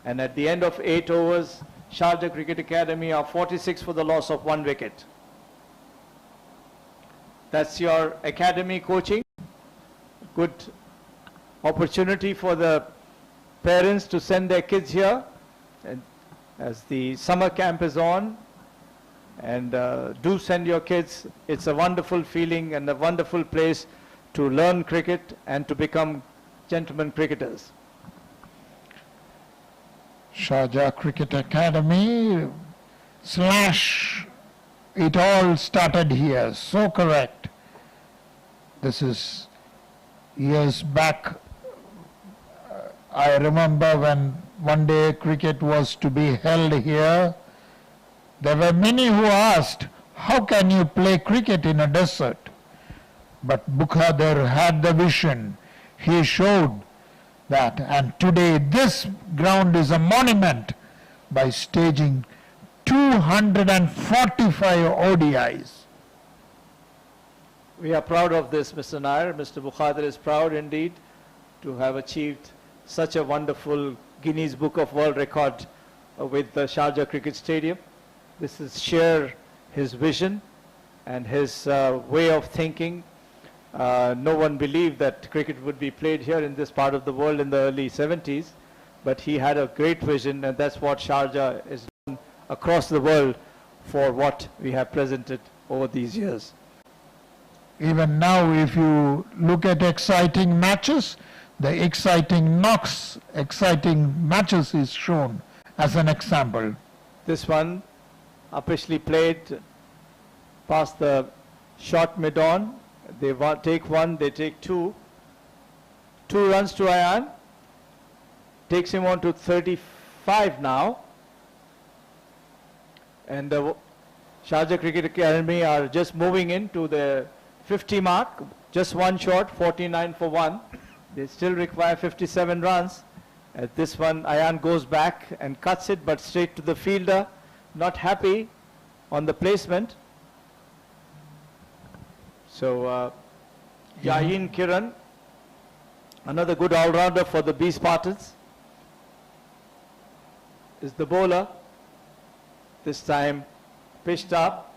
And at the end of 8 overs, Sharjah Cricket Academy are 46 for the loss of 1 wicket. That's your academy coaching. Good opportunity for the parents to send their kids here, and as the summer camp is on, and do send your kids. It's a wonderful feeling and a wonderful place to learn cricket and to become gentlemen cricketers. Sharjah Cricket Academy / it all started here. So correct. This is years back. I remember when one day cricket was to be held here, there were many who asked, how can you play cricket in a desert? But Bukhadir had the vision. He showed that, and today this ground is a monument by staging 245 ODIs. We are proud of this, Mr. Nair. Mr. Bukhadir is proud indeed to have achieved such a wonderful Guinness Book of World Record with the Sharjah Cricket Stadium. This is sheer his vision and his way of thinking. No one believed that cricket would be played here in this part of the world in the early 70s, but he had a great vision, and that's what Sharjah is doing across the world for what we have presented over these years. Even now, if you look at exciting matches, the exciting knocks, exciting matches is shown as an example. This one, officially played past the short mid-on. They take one, they take two. 2 runs to Ayan. Takes him on to 35 now. And the Sharjah Cricket Academy are just moving into the 50 mark. Just one shot, 49 for 1. They still require 57 runs. At this one, Ayan goes back and cuts it, but straight to the fielder. Not happy on the placement. So, Yayin Kiran, another good all-rounder for the B Spartans, is the bowler. This time pitched up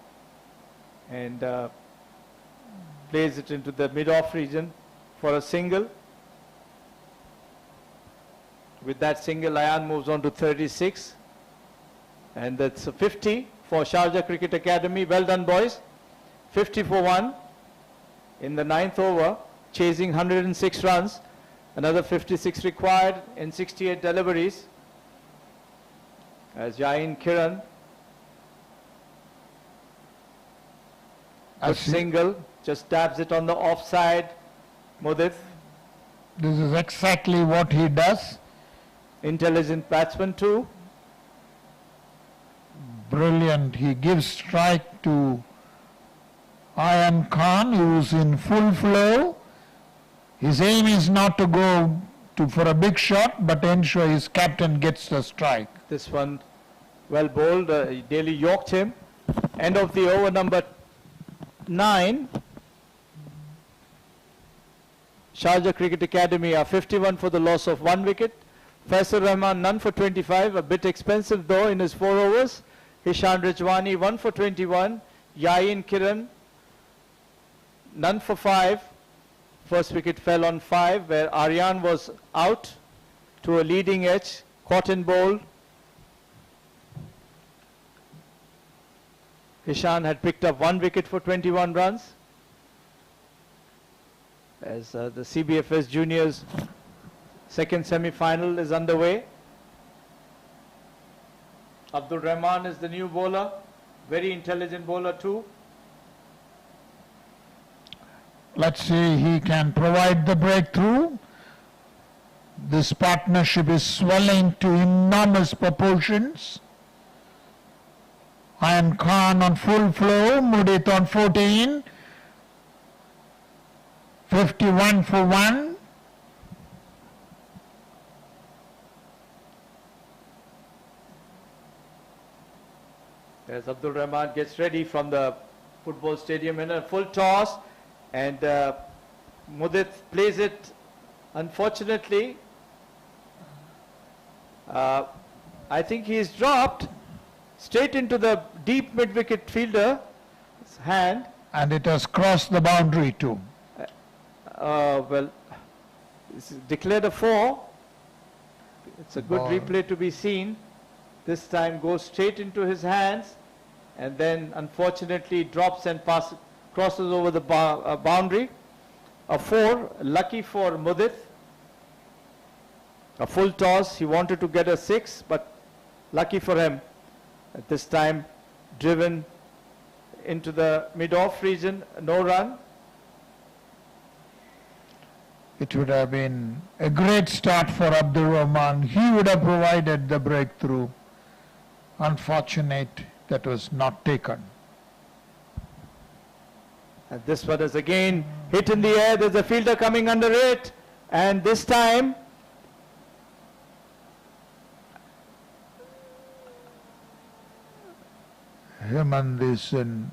and plays it into the mid-off region for a single. With that single, Ayan moves on to 36. And that's a 50 for Sharjah Cricket Academy. Well done, boys. 50 for 1 in the 9th over, chasing 106 runs. Another 56 required in 68 deliveries. As Yain Kiran, a single, just dabs it on the offside. Mudith. This is exactly what he does. Intelligent batsman too. Brilliant. He gives strike to Ayan Khan, who's in full flow. His aim is not to go for a big shot, but ensure his captain gets the strike. This one well bowled. Daly yorked him. End of the over, number 9. Sharjah Cricket Academy are 51 for the loss of 1 wicket. Faisal Rahman none for 25, a bit expensive though in his 4 overs. Hishan Rijwani 1 for 21. Yain Kiran none for 5. First wicket fell on 5, where Aryan was out to a leading edge, caught and bowled. Hishan had picked up 1 wicket for 21 runs. As the CBFS Juniors second semi-final is underway. Abdul Rahman is the new bowler, very intelligent bowler too. Let's see, he can provide the breakthrough. This partnership is swelling to enormous proportions. Ayan Khan on full flow, Mudith on 14, 51 for 1. As Abdul Rahman gets ready from the football stadium in a full toss, and Mudith plays it, unfortunately. I think he is dropped straight into the deep mid-wicket fielder's hand. And it has crossed the boundary too. Well, It's declared a 4. It's a good Ball. replay to be seen. This time goes straight into his hands and then unfortunately drops and crosses over the boundary. A 4, lucky for Mudith. A full toss, he wanted to get a 6, but lucky for him. At this time, driven into the mid-off region, no run. It would have been a great start for Abdur Rahman. He would have provided the breakthrough. Unfortunate that was not taken. And this one is again hit in the air. There's a fielder coming under it. And this time, Hemant is in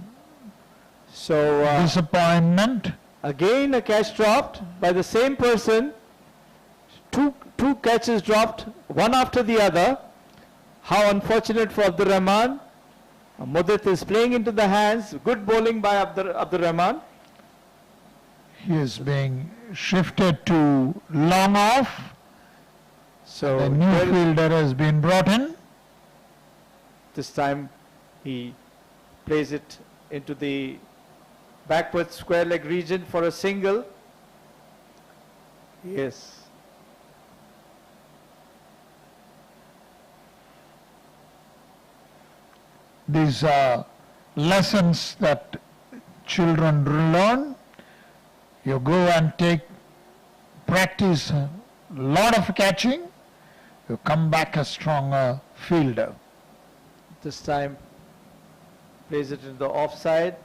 so disappointment. again a catch dropped by the same person. Two catches dropped, one after the other. How unfortunate for Abdur Rahman. Mudith is playing into the hands. Good bowling by Abdur Rahman. He is being shifted to long off. So The new fielder has been brought in. this time he plays it into the backward square leg region for a single. Yes. These are lessons that children learn. You go and practice a lot of catching. You come back a stronger fielder. This time plays it into the offside.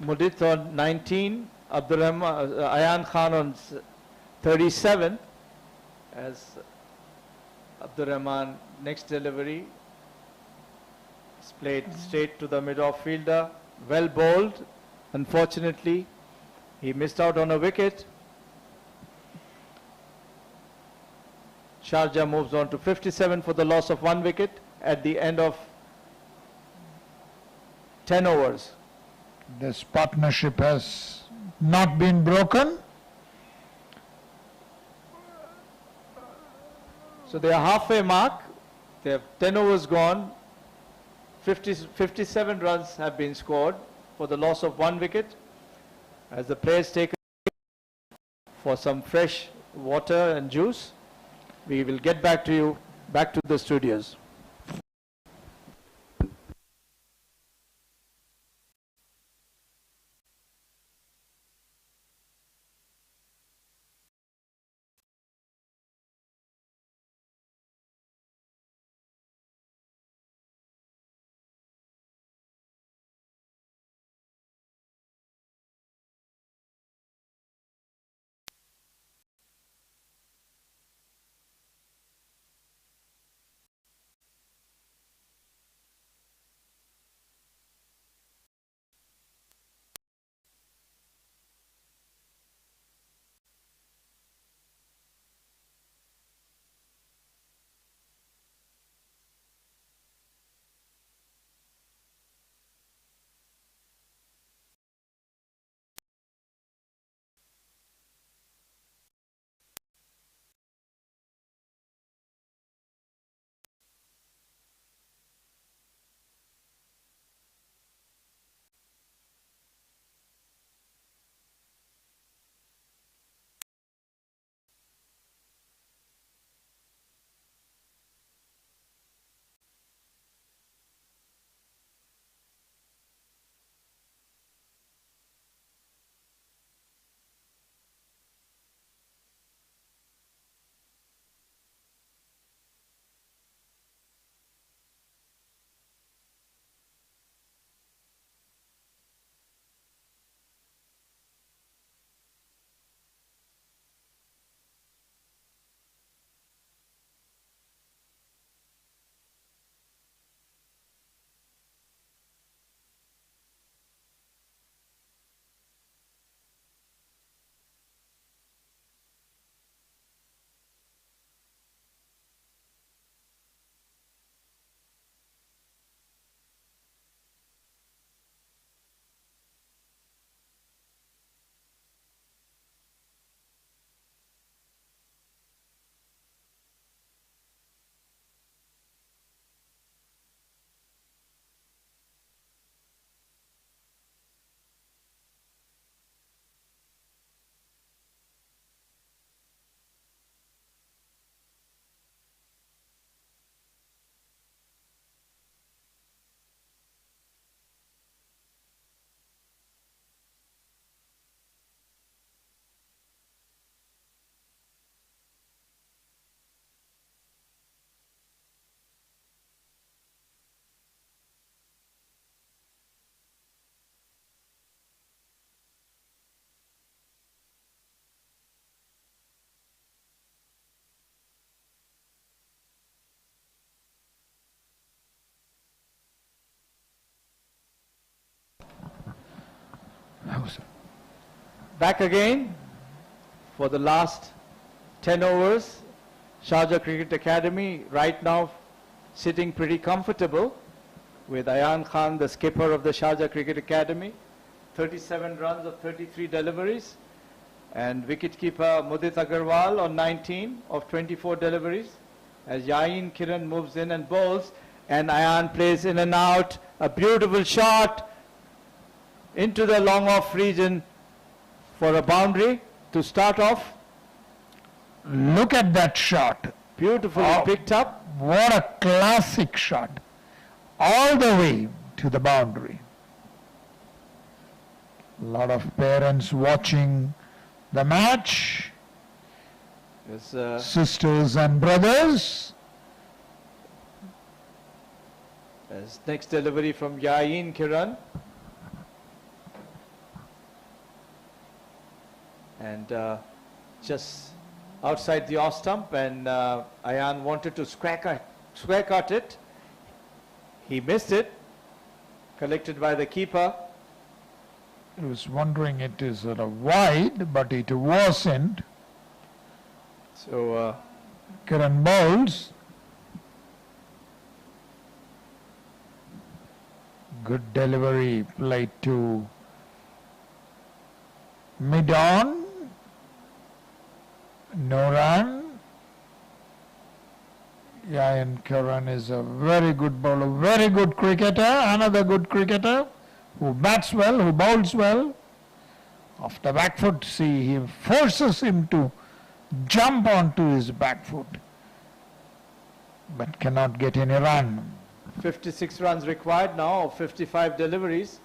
Mudith on 19, Ayan Khan on 37 as Abdur Rahman next delivery is played straight to the mid-off fielder. Well bowled. Unfortunately, he missed out on a wicket. Sharjah moves on to 57 for the loss of 1 wicket at the end of 10 overs. This partnership has not been broken. So they are halfway mark. They have 10 overs gone. 57 runs have been scored for the loss of 1 wicket. As the players take for some fresh water and juice, we will get back to the studios. Back again for the last 10 overs. Sharjah Cricket Academy right now sitting pretty comfortable with Ayan Khan, the skipper of the Sharjah Cricket Academy. 37 runs of 33 deliveries. And wicketkeeper Mudit Agarwal on 19 of 24 deliveries. As Yain Kiran moves in and bowls. And Ayan plays in and out. A beautiful shot into the long off region for a boundary to start off. Look at that shot. Beautifully picked up. What a classic shot. All the way to the boundary. A lot of parents watching the match. Yes, sisters and brothers. as next delivery from Yain Kiran. And just outside the off stump, and Ayan wanted to square cut it. He missed it, collected by the keeper. I was wondering it is sort of wide, but it wasn't. So Kiran bowls. Good delivery played to mid-on. No run. Yain Kiran is a very good bowler, very good cricketer, another good cricketer who bats well, who bowls well. Off the back foot, see, he forces him to jump onto his back foot, but cannot get any run. 56 runs required now of 55 deliveries,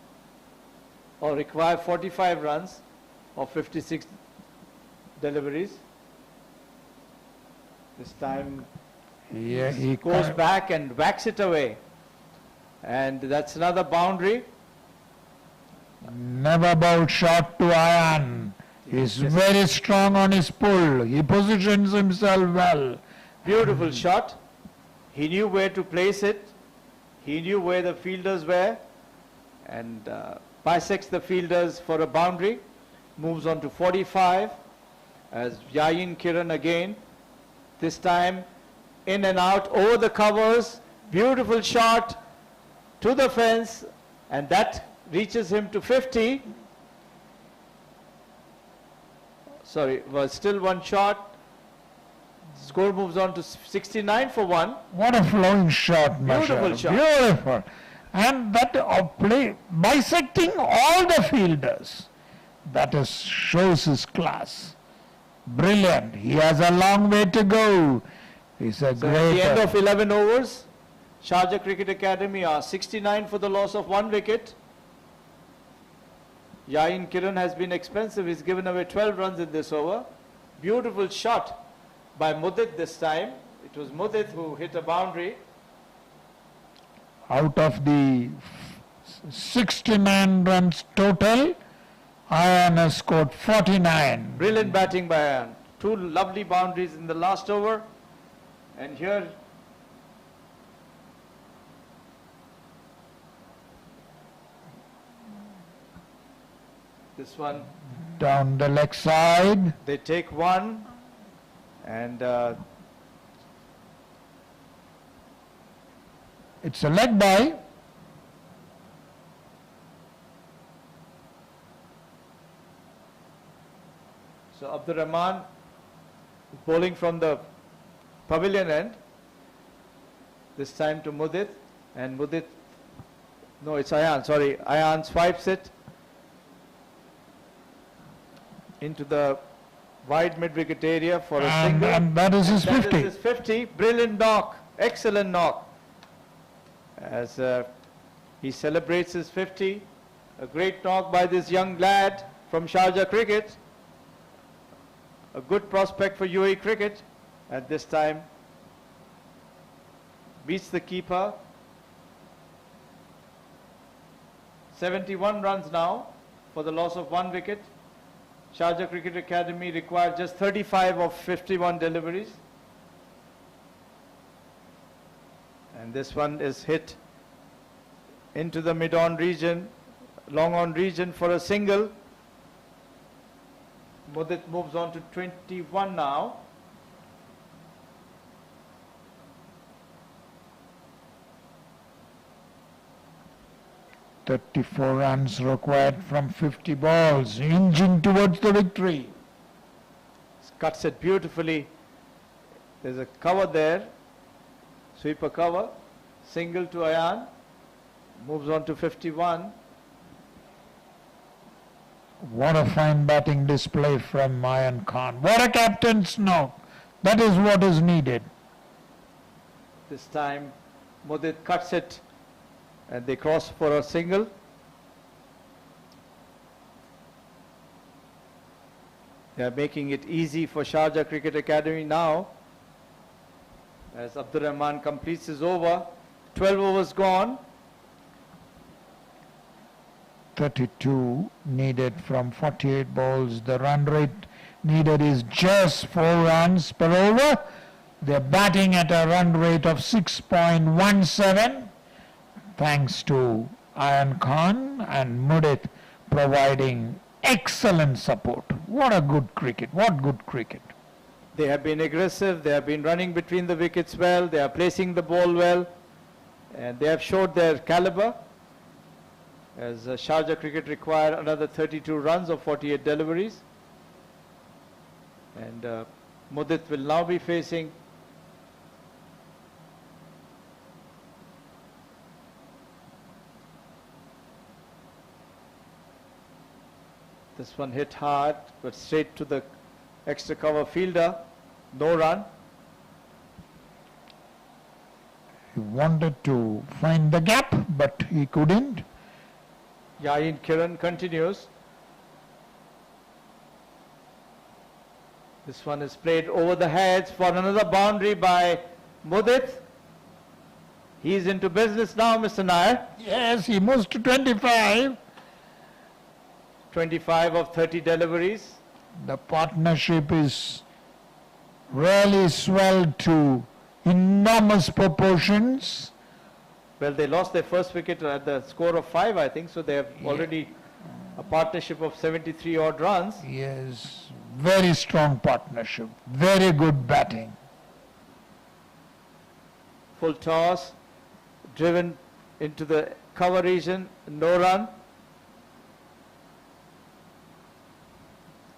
or require 45 runs of 56 deliveries. This time He goes back and whacks it away. And that's another boundary. never bowled short to Ayan. He's Yes. very strong on his pull. He positions himself well. Beautiful shot. He knew where to place it. He knew where the fielders were. And bisects the fielders for a boundary. Moves on to 45. As Yain Kiran again. This time in and out over the covers. Beautiful shot to the fence. And that reaches him to 50. Sorry, was still one shot. Score moves on to 69 for 1. What a flowing shot, Beautiful Mashal. shot. Beautiful. And that play, bisecting all the fielders, that is, shows his class. Brilliant. He has a long way to go. He's a So at great... the end of 11 overs, Sharjah Cricket Academy are 69 for the loss of 1 wicket. Yain Kiran has been expensive. He's given away 12 runs in this over. Beautiful shot by Mudit this time. It was Mudit who hit a boundary. Out of the 69 runs total, Ayan has scored 49. Brilliant batting by Ayan. 2 lovely boundaries in the last over. And here this one, Down the leg side. they take one, and It's a leg by. so Abdur Rahman bowling from the pavilion end. This time to Mudit, and Mudit, no, it's Ayan, sorry, Ayan swipes it into the wide mid-wicket area for a single. And that is his That 50. is his 50. Brilliant knock. Excellent knock. As he celebrates his 50. A great knock by this young lad from Sharjah Cricket. A good prospect for UAE cricket at this time. Beats the keeper. 71 runs now for the loss of 1 wicket. Sharjah Cricket Academy required just 35 of 51 deliveries. And this one is hit into the mid-on region, long-on region for a single. Mudit moves on to 21 now. "34 runs required from 50 balls, inching towards the victory." Cuts it beautifully. There's a cover there. Sweeper cover. Single to Ayan. Moves on to 51. What a fine batting display from Ayan Khan. What a captain's knock. That is what is needed. This time Mudit cuts it and they cross for a single. They are making it easy for Sharjah Cricket Academy now as Abdur Rahman completes his over. 12 overs gone. 32 needed from 48 balls. The run rate needed is just 4 runs per over. They're batting at a run rate of 6.17 thanks to Ayan Khan and Mudit providing excellent support. What a good cricket. What good cricket. They have been aggressive. They have been running between the wickets well. They are placing the ball well. And they have showed their caliber. As Sharjah Cricket require another 32 runs of 48 deliveries. And Mudit will now be facing this one hit hard, but straight to the extra cover fielder. No run. He wanted to find the gap, but he couldn't. Yain Kiran continues. This one is played over the heads for another boundary by Mudit. He is into business now, Mr. Nair. Yes, he moves to 25. 25 of 30 deliveries. The partnership is really swelled to enormous proportions. Well, they lost their first wicket at the score of 5, I think, so they have already a partnership of 73 odd runs. Yes, very strong partnership, very good batting. Full toss, driven into the cover region, no run.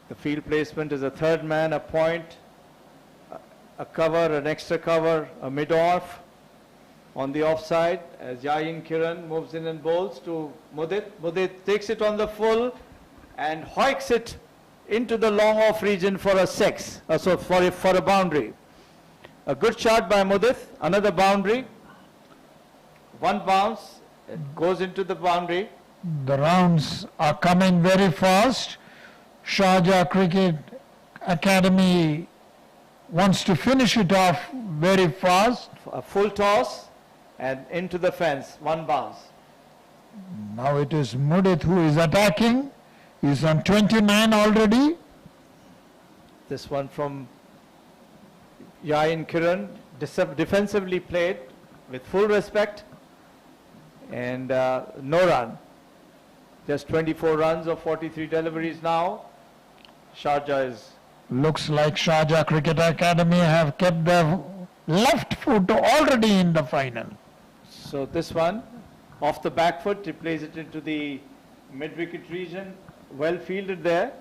The field placement is a third man, a point, a cover, an extra cover, a mid-off on the offside as Yain Kiran moves in and bowls to Mudit. Mudit takes it on the full and hoiks it into the long off region for a 6, for a boundary. A good shot by Mudit, another boundary. One bounce, it goes into the boundary. The rounds are coming very fast. Sharjah Cricket Academy wants to finish it off very fast. A full toss and into the fence, one bounce. Now it is Mudit who is attacking. He's on 29 already. This one from Yain Kiran, defensively played with full respect and no run. Just 24 runs of 43 deliveries now. Sharjah is... Looks like Sharjah Cricket Academy have kept their left foot already in the final. So this one, off the back foot, he plays it into the mid-wicket region. Well fielded there.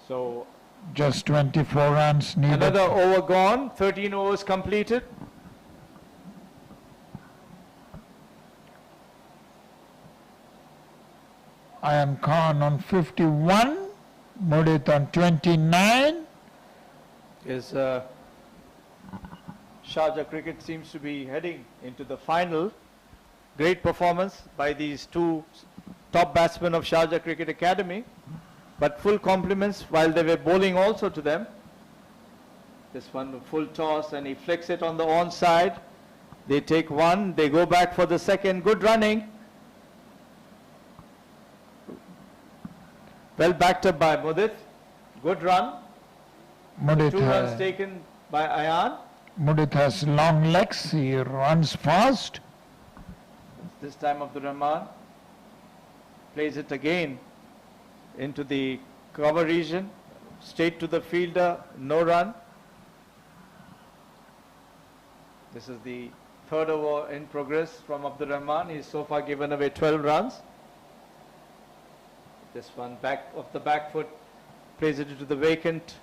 So just 24 runs needed. Another over gone, 13 overs completed. Ayan Khan on 51, Mudit on 29. Is Sharjah Cricket seems to be heading into the final. Great performance by these two top batsmen of Sharjah Cricket Academy, but full compliments while they were bowling also to them. This one full toss and he flicks it on the onside. They take one, they go back for the second. Good running. Well backed up by Mudit. Good run. Mudit 2 runs taken by Ayan. Mudit has long legs, he runs fast. This time Abdur Rahman. plays it again into the cover region, straight to the fielder, no run. This is the third over in progress from Abdul Rahman. He's so far given away 12 runs. This one back of the back foot, plays it into the vacant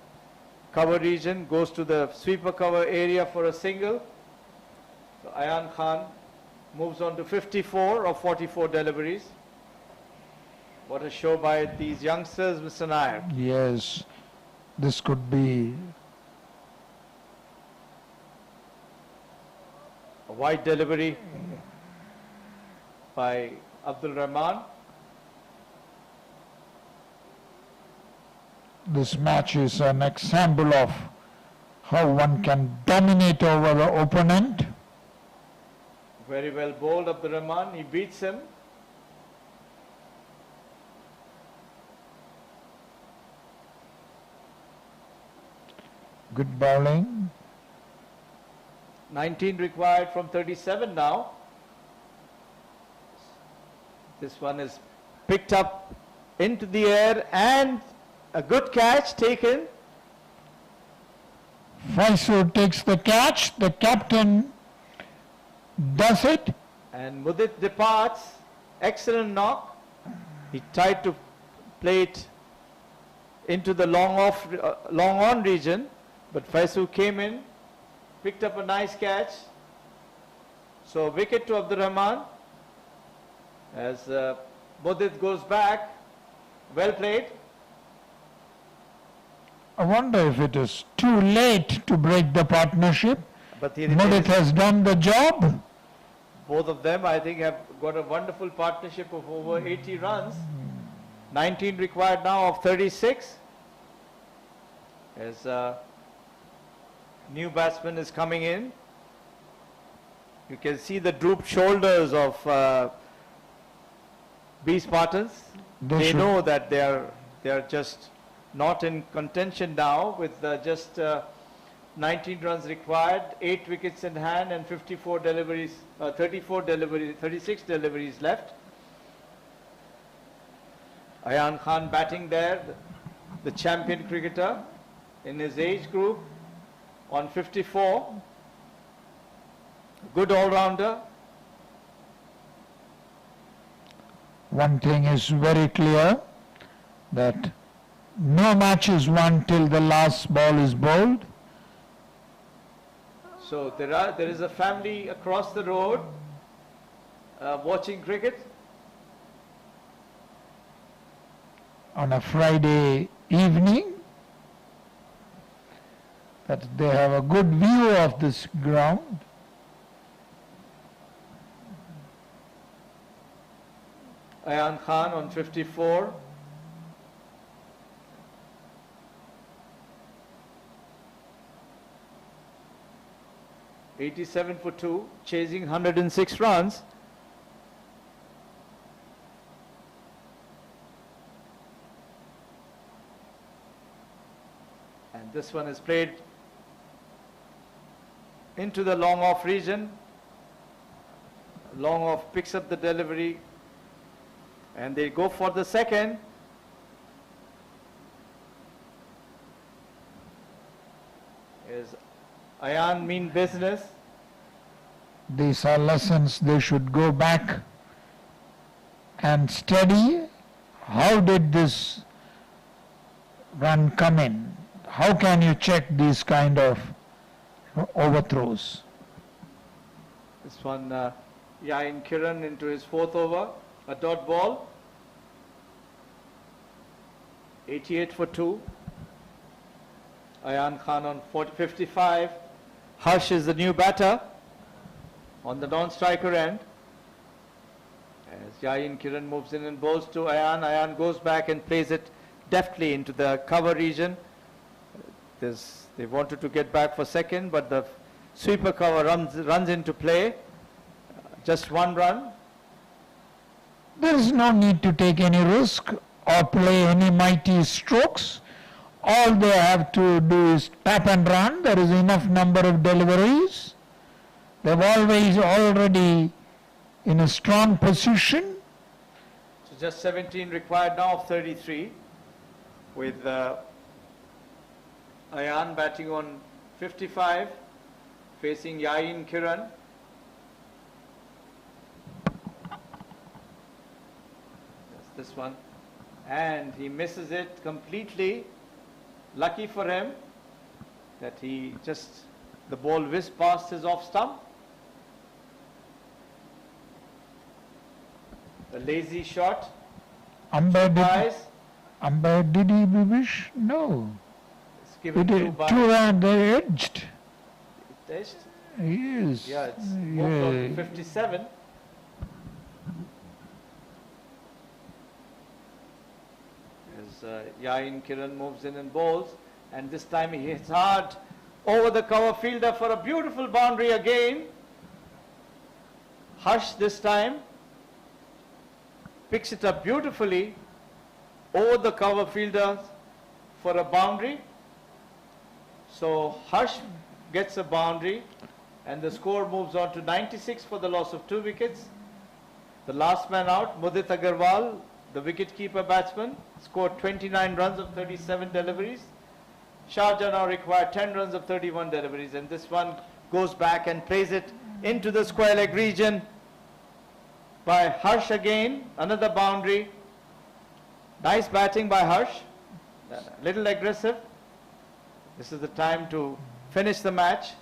cover region, goes to the sweeper cover area for a single. So Ayan Khan moves on to 54 of 44 deliveries. What a show by these youngsters, Mr. Nair. Yes, this could be A wide delivery by Abdul Rahman. this match is an example of how one can dominate over the opponent. Very well bowled Abdul Rahman. He beats him. Good bowling. 19 required from 37 now. This one is picked up into the air and a good catch taken. Faisur takes the catch. The captain does it. And Mudit departs. Excellent knock. He tried to play it into the long on region, but Faisur came in, picked up a nice catch. So wicket to Abdul Rahman as Mudit goes back. Well played. I wonder if it is too late to break the partnership. But he Mudit remains, has done the job. both of them I think have got a wonderful partnership of over 80 runs. 19 required now of 36. As new batsman is coming in. You can see the drooped shoulders of B Spartans. They should- know that they are just not in contention now with just 19 runs required, 8 wickets in hand and 54 deliveries, 36 deliveries left. Ayan Khan batting there, the champion cricketer in his age group on 54. Good all-rounder. One thing is very clear, that no match is won till the last ball is bowled. So there is a family across the road watching cricket. On a Friday evening, that they have a good view of this ground. Ayan Khan on 54. (87 for 2), chasing 106 runs. And this one is played into the long off region. Long off picks up the delivery and they go for the second. Is Ayan mean business? These are lessons they should go back and study. How did this run come in? How can you check these kind of overthrows? This one, Yain Kiran into his fourth over, a dot ball. 88 for 2. Ayan Khan on 55. Harsh is the new batter on the non-striker end. As Yain Kiran moves in and bowls to Ayan, Ayan goes back and plays it deftly into the cover region. They wanted to get back for second, but the sweeper cover runs into play. Just one run. There is no need to take any risk or play any mighty strokes. All they have to do is tap and run. There is enough number of deliveries. They've always already in a strong position. So just 17 required now of 33, with Ayan batting on 55, facing Yayin Kiran. That's this one. And he misses it completely. Lucky for him that the ball whizzed past his off stump. A lazy shot. Umpire Surprise. did he wish? No. It's given It two is by. two and edged. Test. Yes. Yeah, it's moved on to Yeah. 57. As Yain Kiran moves in and bowls, and this time he hits hard over the cover fielder for a beautiful boundary again. Harsh this time picks it up beautifully over the cover fielder for a boundary. So Harsh gets a boundary, and the score moves on to 96 for the loss of 2 wickets. The last man out, Mudit Agarwal, the wicket-keeper batsman, scored 29 runs of 37 deliveries. Sharjah now required 10 runs of 31 deliveries, and this one goes back and plays it into the square leg region by Harsh again, another boundary. Nice batting by Harsh, little aggressive. This is the time to finish the match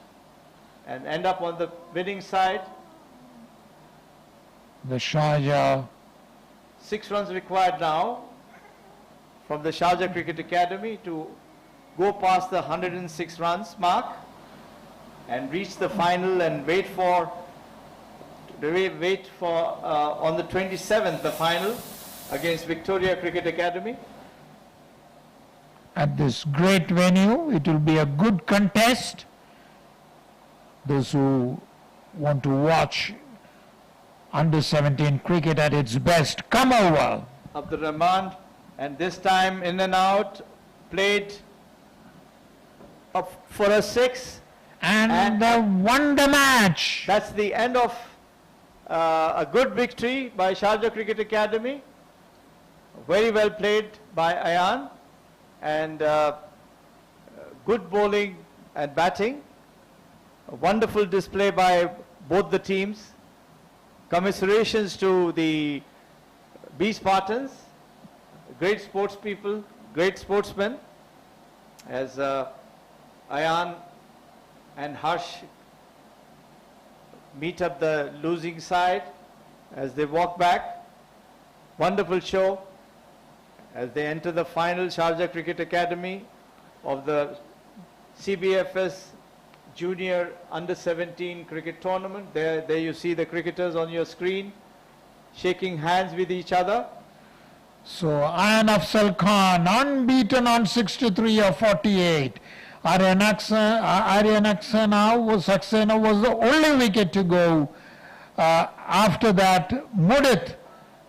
and end up on the winning side. The Sharjah 6 runs required now from the Sharjah Cricket Academy to go past the 106 runs mark and reach the final and wait for on the 27th the final against Victoria Cricket Academy. at this great venue. It will be a good contest. Those who want to watch under 17 cricket at its best, come over. Abdur Rahman, and this time in and out, played up for a 6. And the wonder match. That's the end of a good victory by Sharjah Cricket Academy. Very well played by Ayan, and good bowling and batting. A wonderful display by both the teams. Commiserations to the B Spartans, great sports people, great sportsmen, as Ayan and Harsh meet up the losing side as they walk back. Wonderful show as they enter the final Sharjah Cricket Academy of the CBFS Junior Under 17 cricket tournament. There you see the cricketers on your screen shaking hands with each other. So Ayan Afzal Khan unbeaten on 63 of 48. Aryan Saxena was the only wicket to go. After that, Mudit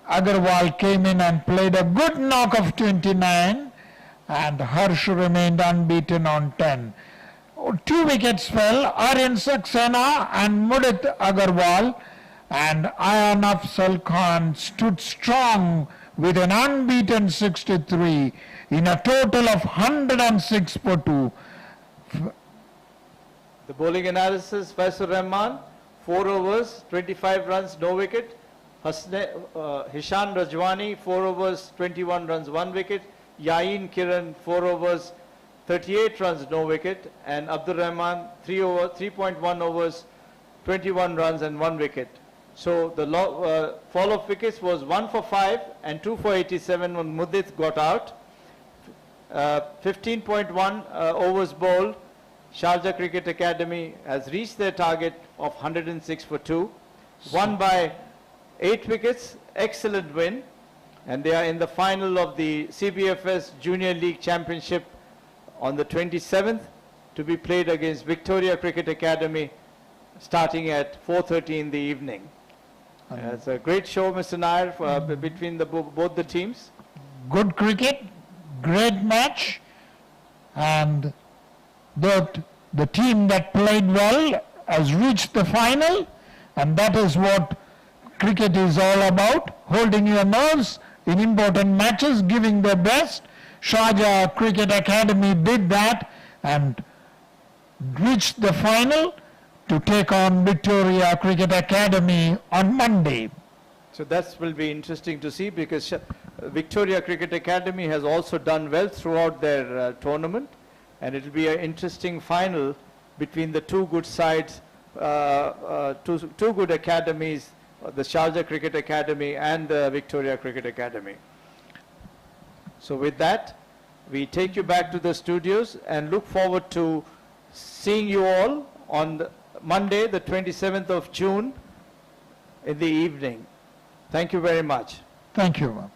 Agarwal came in and played a good knock of 29, and Harsh remained unbeaten on 10. 2 wickets fell, Aryan Saxena and Mudit Agarwal, and Ayan Afzal Khan stood strong with an unbeaten 63 in a total of 106 for 2. The bowling analysis, Faisal Rahman, 4 overs, 25 runs, no wicket. Hishan Rajwani, 4 overs, 21 runs, 1 wicket. Yain Kiran, 4 overs, 38 runs, no wicket. And Abdur Rahman, 3.1 overs, 21 runs and 1 wicket. So the fall of wickets was 1 for 5 and 2 for 87 when Mudit got out. 15.1 overs bowled. Sharjah Cricket Academy has reached their target of 106 for 2. Won by 8 wickets, excellent win. And they are in the final of the CBFS Junior League Championship on the 27th to be played against Victoria Cricket Academy starting at 4:30 in the evening. It's a great show, Mr. Nair, between both the teams. Good cricket, great match, and the team that played well has reached the final, and that is what cricket is all about, holding your nerves, in important matches, giving their best. Sharjah Cricket Academy did that and reached the final to take on Victoria Cricket Academy on Monday. So that will be interesting to see, because Victoria Cricket Academy has also done well throughout their tournament, and it will be an interesting final between the two good sides, two good academies, the Sharjah Cricket Academy and the Victoria Cricket Academy. So with that, we take you back to the studios and look forward to seeing you all on Monday, the 27th of June in the evening. Thank you very much. Thank you.